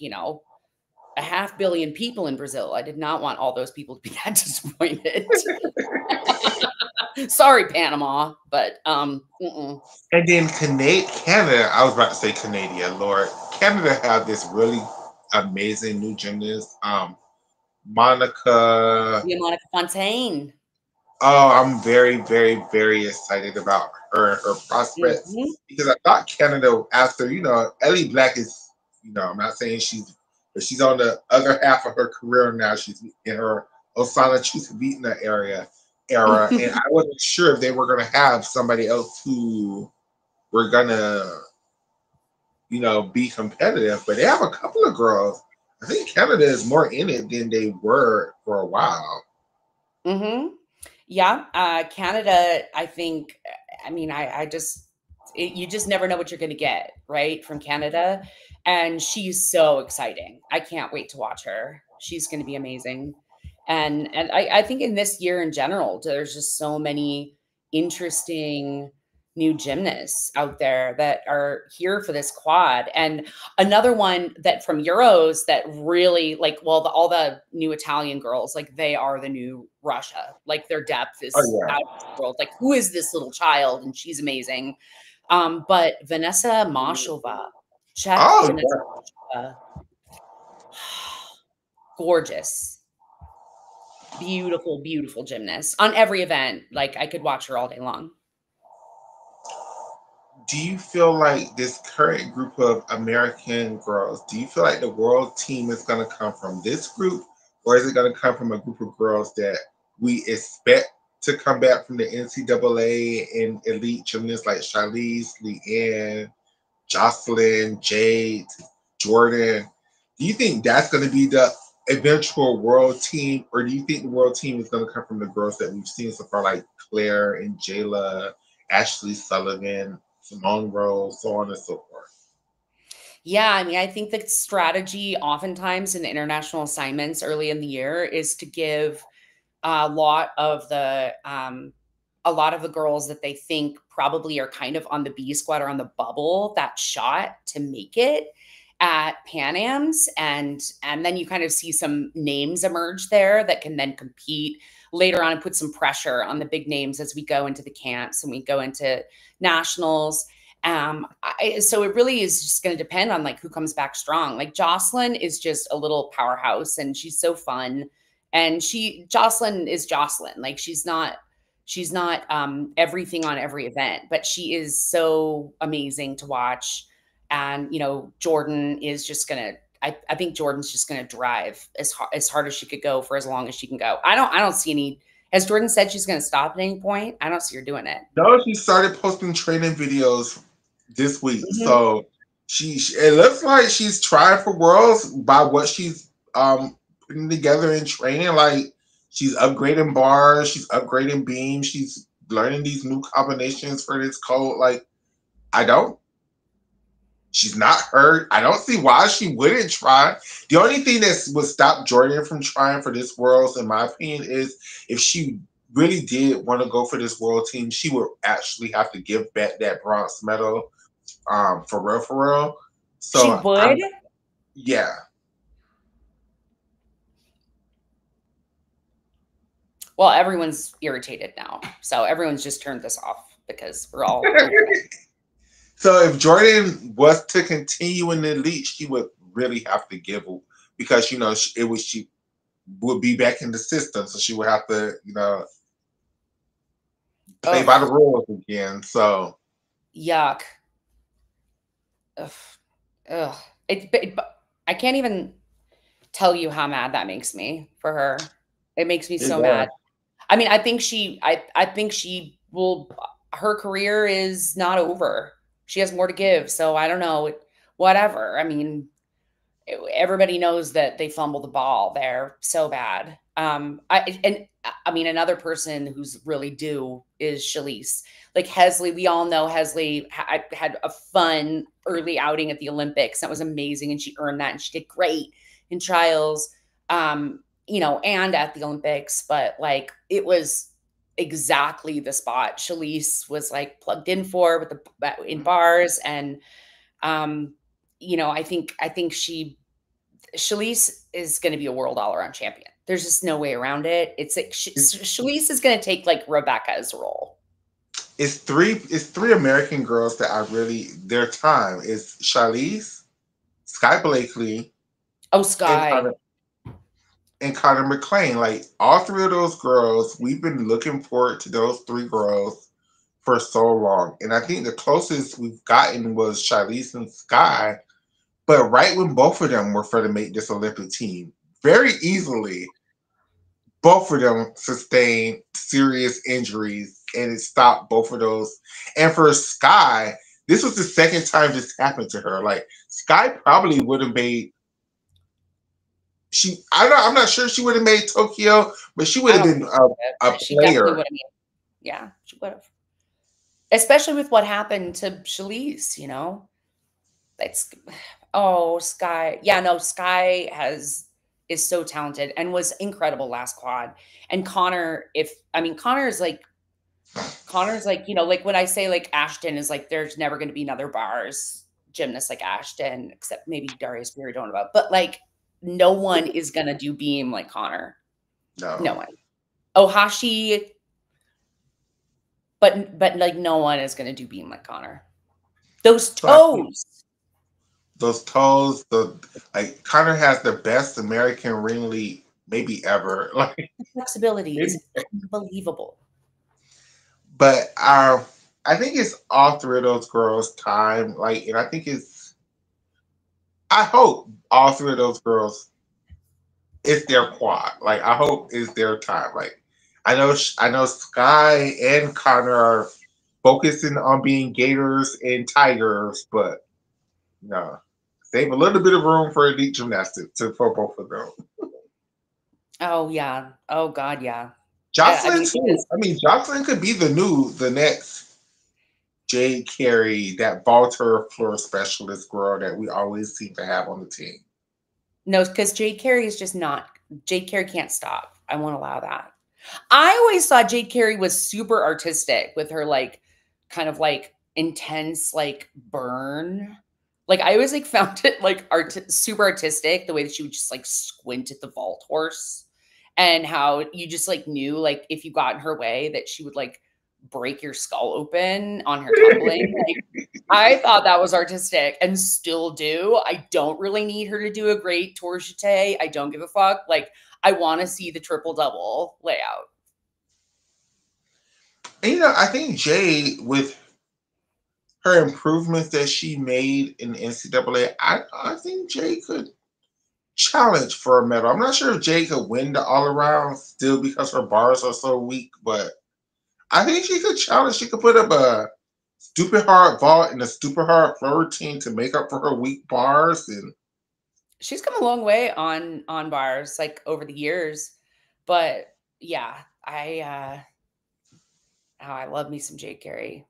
a half billion people in Brazil. I did not want all those people to be that disappointed. Sorry, Panama, but mm-mm. And then Canada, I was about to say Canada, Lord. Canada have this really amazing new gymnast, Monica. Yeah, Monica Fontaine. Oh, I'm very, very, very excited about her and her prospects Mhm. because I thought Canada, after Ellie Black is, I'm not saying but she's on the other half of her career now. She's in her Osana Chukwuemeka era, and I wasn't sure if they were going to have somebody else who were going to, be competitive. But they have a couple of girls. I think Canada is more in it than they were for a while. Mhm. Yeah, Canada, I think, I mean, you just never know what you're gonna get, right, from Canada, and she's so exciting. I can't wait to watch her. She's gonna be amazing, and I think in this year in general, there's just so many interesting new gymnasts out there that are here for this quad, and another one that from Euros that really like, well, all the new Italian girls, like they are the new Russia. Like their depth Oh is yeah. out of this world. Like, who is this little child? And she's amazing. But Vanessa Mashova, check Oh Vanessa yeah. Mashova. Gorgeous, beautiful, beautiful gymnast on every event. Like I could watch her all day long. Do you feel like this current group of American girls, do you feel like the world team is going to come from this group, or is it going to come from a group of girls that we expect to come back from the NCAA and elite gymnasts like Charlize, Leanne, Jocelyn, Jade, Jordan? Do you think that's going to be the eventual world team, or do you think the world team is going to come from the girls that we've seen so far, like Claire and Jayla, Ashley Sullivan, Simone Rose, so on and so forth? Yeah, I mean, I think the strategy oftentimes in the international assignments early in the year is to give a lot of the girls that they think probably are kind of on the B squad or on the bubble that shot to make it at Pan Am's, and then you kind of see some names emerge there that can then compete later on and put some pressure on the big names as we go into the camps and we go into nationals. So it really is just going to depend on like who comes back strong. Like Jocelyn is just a little powerhouse and she's so fun. And Jocelyn is Jocelyn. Like she's not everything on every event, but she is so amazing to watch. And Jordan is just gonna. I think Jordan's just gonna drive as hard as she could go for as long as she can go. I don't see any. Has Jordan said she's gonna stop at any point? I don't see her doing it. No, she started posting training videos this week, Mhm. so it looks like she's trying for worlds by what she's putting together in training. Like she's upgrading bars, she's upgrading beams, she's learning these new combinations for this code. Like I don't She's not hurt. I don't see why she wouldn't try. The only thing that would stop Jordan from trying for this Worlds, in my opinion, is if she really did want to go for this World team, she would actually have to give back that bronze medal, for real, for real. She So would. I'm, yeah. Well, everyone's irritated now, so everyone's just turned this off because we're all over it. So if Jordan was to continue in the elite, she would really have to give, because she would be back in the system, so she would have to play by the Ugh, rules again. So yuck. Ugh, ugh. I can't even. tell you how mad that makes me for her. It makes me It so does. mad. I mean, I think she will her career is not over. She has more to give, so I don't know, whatever. I mean, everybody knows that they fumbled the ball there so bad. I mean, another person who's really due is Shalise. Like Hesley, we all know Hesley had a fun early outing at the Olympics. That was amazing, and she earned that, and she did great in trials, and at the Olympics. But like, it was exactly the spot Shalise was like plugged in for with the in bars, and um, I think Shalise is going to be a world all-around champion. There's just no way around it. It's like Shalise is going to take like Rebecca's role. It's three American girls that I really their time is Charlize, Sky Blakely, Oh, and Sky. Connor McClain. Like all three of those girls, we've been looking forward to those three girls for so long. And I think the closest we've gotten was Charlize and Sky, but right when both of them were for to make this Olympic team, very easily, both of them sustained serious injuries, and it stopped both of those. And for Sky, this was the second time this happened to her. Like Sky probably would have made I'm not sure she would have made Tokyo, but she would I have don't been think a she definitely player. would have. Yeah, she would have. Especially with what happened to Shalise. That's Sky. Yeah, no, Sky is so talented and was incredible last quad. And Connor, Connor's like, like when I say like Ashton is like, there's never going to be another bars gymnast like Ashton, except maybe Darius Spiritonova. But like, no one is going to do beam like Connor. No No. one. Ohashi, but like no one is going to do beam like Connor. Those So I think toes. those toes, the like Connor has the best American ring lead maybe ever. Like The flexibility maybe, is unbelievable. but I think it's all three of those girls' time. Like, and I think I hope all three of those girls it's their quad. Like I hope it's their time. Like I know Sky and Connor are focusing on being Gators and Tigers, but no, save a little bit of room for elite gymnastics for both of them. Oh yeah. Oh God, yeah. I Jocelyn mean, too. because I mean, Jocelyn could be the next Jade Carey, that vaulter floor specialist girl that we always seem to have on the team. no, because Jade Carey is just not. Jade Carey can't stop. I won't allow that. I always thought Jade Carey was super artistic with her like kind of like intense like burn. Like I always like found it like super artistic the way that she would just like squint at the vault horse, and how you just like knew like if you got in her way that she would like break your skull open on her tumbling. Like I thought that was artistic and still do. I don't really need her to do a great tour jeté. I don't give a fuck. Like I want to see the triple double layout. And I think Jade, with her improvements that she made in the NCAA, I think Jade could challenge for a medal. I'm not sure if Jade could win the all around still because her bars are so weak, but I think she could challenge. She could put up a stupid hard vault and a stupid hard floor routine to make up for her weak bars. And She's come a long way on bars like over the years. But yeah, I love me some Jade Carey.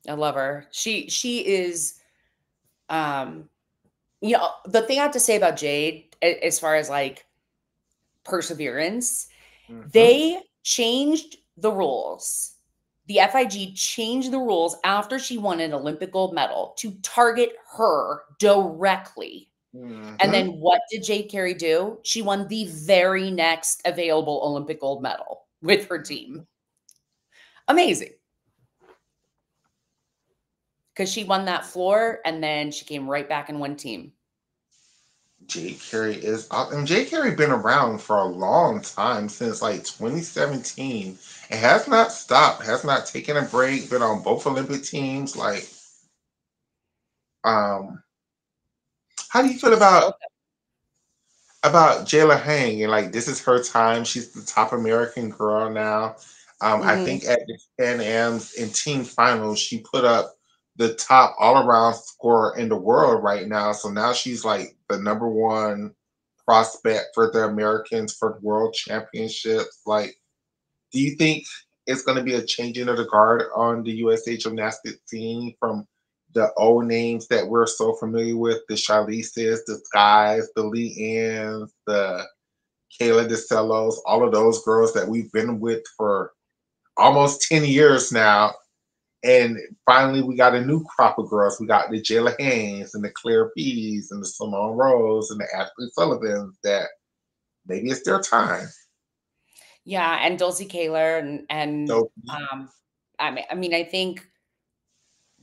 I love her. She is um the thing I have to say about Jade as far as like perseverance, Mhm. they changed the rules. The FIG changed the rules after she won an Olympic gold medal to target her directly. And then Mhm. what did Jade Carey do? She won the very next available Olympic gold medal with her team. Amazing. Because she won that floor and then she came right back and won team. Jay Carey and Jay Carey been around for a long time since like 2017 and has not stopped, has not taken a break, been on both Olympic teams. Like, um, how do you feel She's about still about Jayla Hang, and like this is her time. She's the top American girl now. I Hmm. think at the Pan Am's in team finals, she put up the top all around score in the world right now. So now she's like the number one prospect for the Americans for the world championships. Like, do you think it's going to be a changing of the guard on the USA gymnastics scene from the old names that we're so familiar with, the Charlises, the Skies, the Leannes, the Kayla DeCellos, all of those girls that we've been with for almost 10 years now. And finally, we got a new crop of girls. We got the Jayla Haynes and the Claire Pease and the Simone Rose and the Ashley Sullivans that maybe it's their time. Yeah, and Dulcie Kaler and So, I mean, I think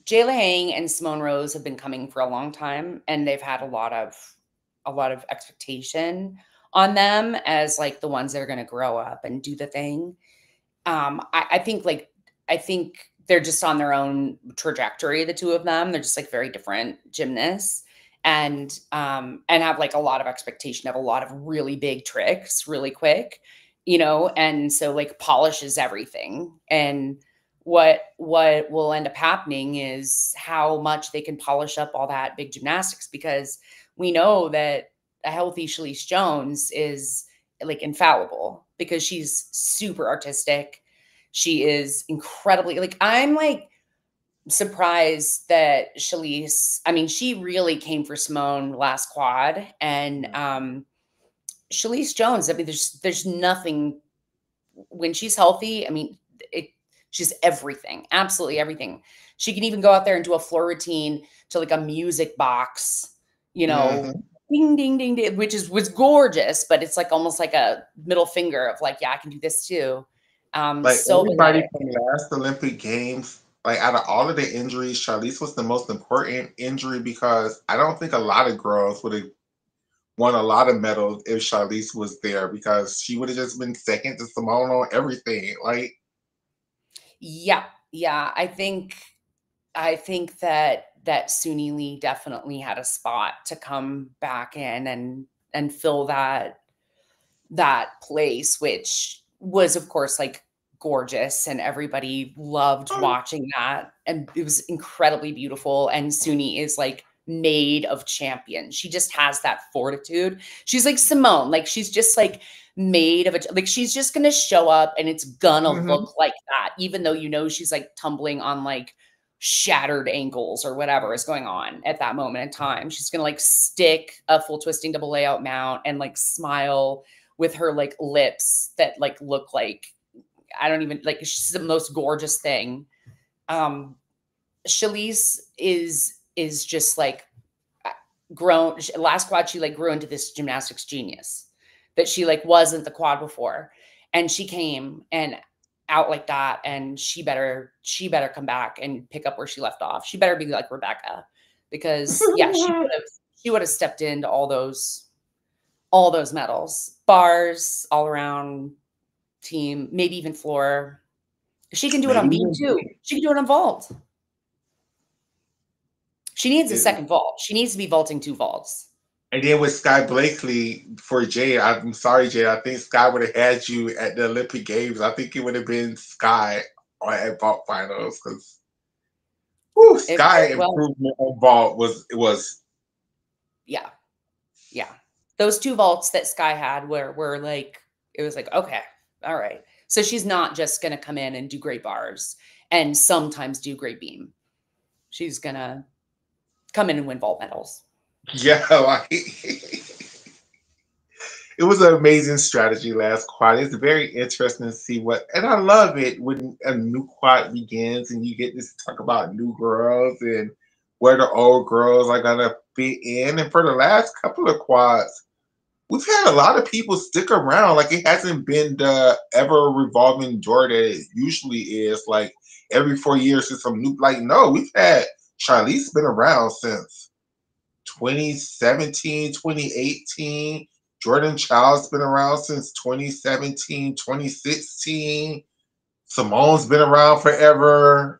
Jayla Hang and Simone Rose have been coming for a long time, and they've had a lot of expectation on them as like the ones that are going to grow up and do the thing. I think they're just on their own trajectory. The two of them, they're just like very different gymnasts, and have like a lot of expectation, have a lot of really big tricks, really quick, and so like polishes everything. And what will end up happening is how much they can polish up all that big gymnastics, because we know that a healthy Shalise Jones is like infallible because she's super artistic. She is incredibly like I'm like surprised that Shalise, I mean, she really came for Simone last quad. And Shalise Jones, I mean, there's nothing when she's healthy. I mean, it she's everything, absolutely everything. She can even go out there and do a floor routine to like a music box, you know, mhm. ding ding ding ding, which is was gorgeous, but it's like almost like a middle finger of like, yeah, I can do this too. Like So everybody magnetic. from last Olympic Games, like out of all of the injuries, Charlize was the most important injury because I don't think a lot of girls would have won a lot of medals if Charlize was there because she would have just been second to Simone on everything. Like, Yeah, yeah. I think that Suni Lee definitely had a spot to come back in and fill that place, which was of course like gorgeous, and everybody loved oh, watching that, and it was incredibly beautiful. And Suni is like made of champion. She just has that fortitude. She's like Simone, like she's just like made of it. Like she's just gonna show up and it's gonna mhm. look like that, even though she's like tumbling on like shattered ankles or whatever is going on at that moment in time. She's gonna like stick a full twisting double layout mount and like smile with her like lips that like look like I don't even like she's the most gorgeous thing. Um Shalise is just like grown last quad. She like grew into this gymnastics genius that she like wasn't the quad before, and she came and out like that, and she better come back and pick up where she left off. She better be like Rebecca, because yeah, she would have stepped into all those medals, bars all around, team, maybe even floor. She can do it on Maybe beam too. She can do it on vault. She needs a it, second vault. She needs to be vaulting 2 vaults. and then with Sky Blakely for Jay, I'm sorry, Jay. I think Sky would have had you at the Olympic Games. I think it would have been Sky or at vault finals because It Sky very well, improvement on vault was yeah, yeah. Those 2 vaults that Sky had were like it was like, okay, all right. So she's not just gonna come in and do great bars and sometimes do great beam. She's gonna come in and win vault medals. yeah, like it was an amazing strategy last quad. It's very interesting to see what, and I love it when a new quad begins and you get to talk about new girls and where the old girls are gonna fit in. And for the last couple of quads, we've had a lot of people stick around. Like it hasn't been the ever revolving door that it usually is. Like every 4 years is some new. Like no, we've had Charlize been around since 2017, 2018. Jordan Child's been around since 2017, 2016. Simone's been around forever.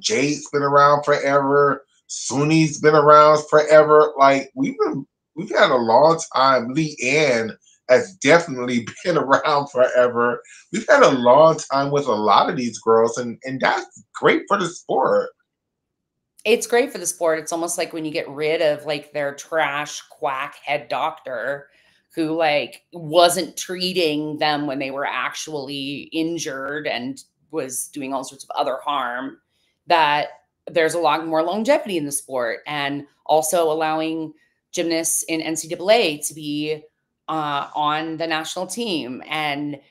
Jade's been around forever. Suni's been around forever. Like we've been we've had a long time. Leanne has definitely been around forever. We've had a long time with a lot of these girls, and that's great for the sport. It's great for the sport. It's almost like when you get rid of like their trash quack head doctor who like wasn't treating them when they were actually injured and was doing all sorts of other harm, that there's a lot more longevity in the sport, and also allowing gymnasts in NCAA to be on the national team, and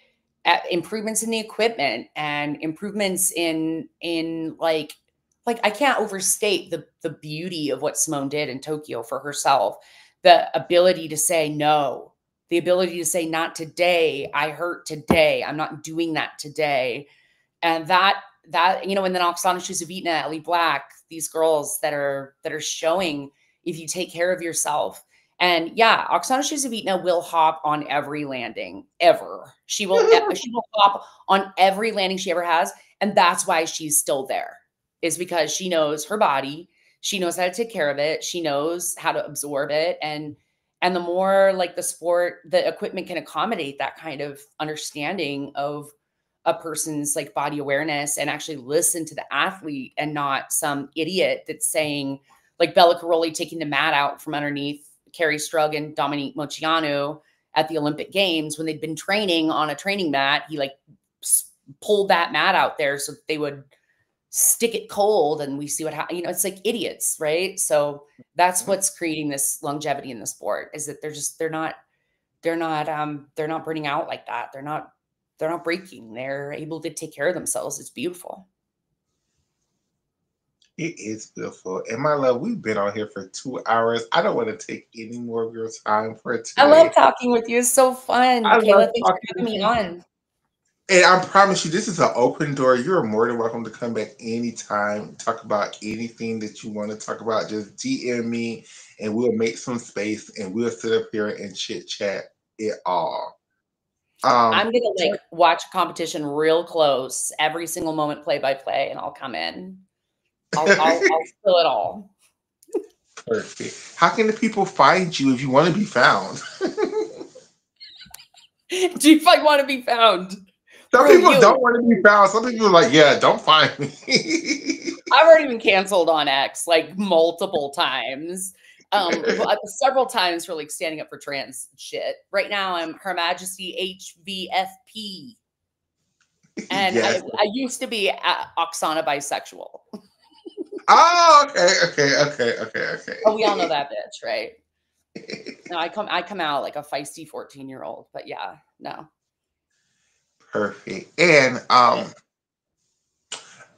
improvements in the equipment, and improvements in like I can't overstate the beauty of what Simone did in Tokyo for herself. The ability to say no, the ability to say not today, I hurt today, I'm not doing that today. And that, and then Oksana Shuzavitna, Ellie Black, these girls that are showing, if you take care of yourself. And yeah, Oksana Shuzavitna will hop on every landing ever. She will hop on every landing she ever has, and that's why she's still there. Is because she knows her body, she knows how to take care of it, she knows how to absorb it, and the more like the equipment can accommodate that kind of understanding of a person's like body awareness, and actually listen to the athlete and not some idiot that's saying, like Bella Caroli taking the mat out from underneath Carrie Strug and Dominique Moceanu at the Olympic Games when they'd been training on a training mat. He like pulled that mat out there so they would stick it cold and we see what happens. It's like idiots, right? So that's what's creating this longevity in the sport, is that they're not burning out like that. They're not breaking. They're able to take care of themselves. It's beautiful. It is beautiful. And my love, we've been on here for 2 hours. I don't want to take any more of your time for I love today. talking with you. It's so fun. I love Michaela, thanks for talking having with me you. on. And I promise you, this is an open door. You're more than welcome to come back anytime, talk about anything that you want to talk about. Just DM me and we'll make some space and we'll sit up here and chit chat it all. I'm Um, gonna like watch a competition real close, every single moment, play by play, and I'll come in. I'll spill it all. Perfect. How can the people find you if you want to be found? Do you find want to be found? Some Bro, people you. don't want to be found. Some people are like, yeah, don't find me. I've already been canceled on X like multiple times. Several times for like standing up for trans shit. Right now I'm Her Majesty HVFP. And Yes. I used to be Oksana bisexual. Oh, okay. Oh, we all know that bitch, right? No, I come out like a feisty 14-year-old, but yeah, no. Perfect. And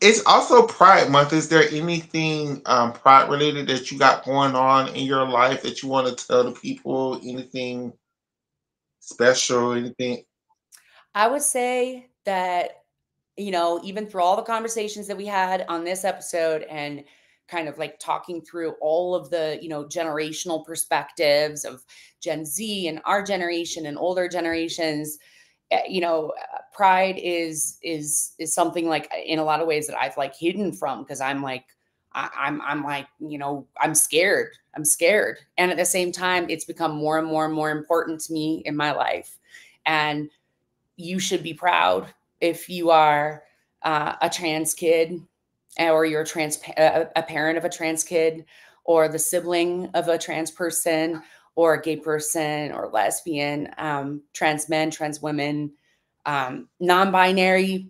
it's also Pride Month. Is there anything Pride related that you got going on in your life that you want to tell the people? Anything special? Anything? I would say that, even through all the conversations that we had on this episode, and kind of like talking through all of the, generational perspectives of Gen Z and our generation and older generations, pride is something like in a lot of ways that I've like hidden from, because I'm like, I'm like, I'm scared. I'm scared. And at the same time, it's become more and more and more important to me in my life. And you should be proud if you are a trans kid, or you're a parent of a trans kid, or the sibling of a trans person, or a gay person, or lesbian, trans men, trans women, non-binary,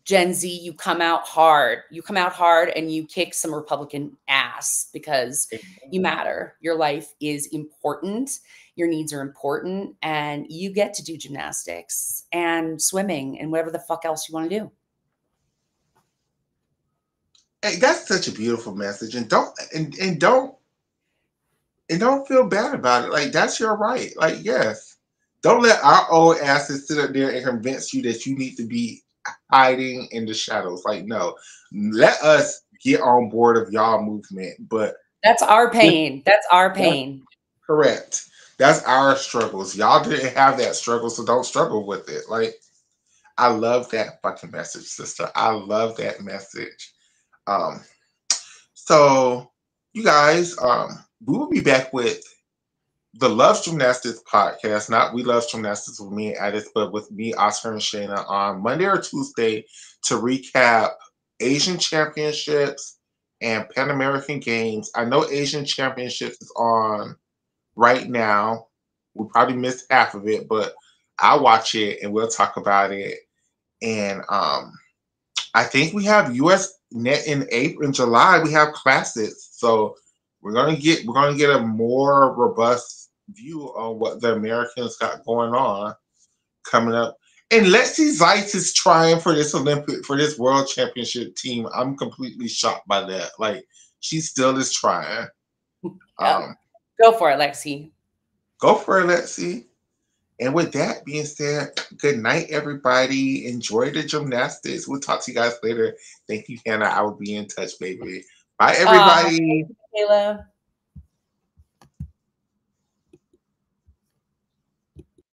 Gen Z. You come out hard. You come out hard and you kick some Republican ass, because you matter. Your life is important. Your needs are important, and you get to do gymnastics and swimming and whatever the fuck else you want to do. Hey, that's such a beautiful message, and don't feel bad about it. Like that's your right. Like yes, don't let our old asses sit up there and convince you that you need to be hiding in the shadows. Like no, let us get on board of y'all movement. But That's our that's pain. That's our pain. correct. That's our struggles. Y'all didn't have that struggle, so don't struggle with it. Like I love that fucking message, sister. I love that message. Um, so you guys, we will be back with the Love Gymnastics podcast, not We Love Gymnastics with me and Addis, but with me, Oscar and Shayna, on Monday or Tuesday to recap Asian Championships and Pan American Games. I know Asian Championships is on right now. We probably missed half of it, but I'll watch it and we'll talk about it. And I think we have US net in April and July. We have classes, so we're gonna get a more robust view on what the Americans got going on coming up. And Lexi Zeitz is trying for this World Championship team. I'm completely shocked by that. Like she still is trying. Yep. Um, Go for it, Lexi. Go for it, Lexi. And with that being said, good night, everybody. Enjoy the gymnastics. We'll talk to you guys later. Thank you, Hannah. I will be in touch, baby. Bye, Thank everybody. you, Michaela.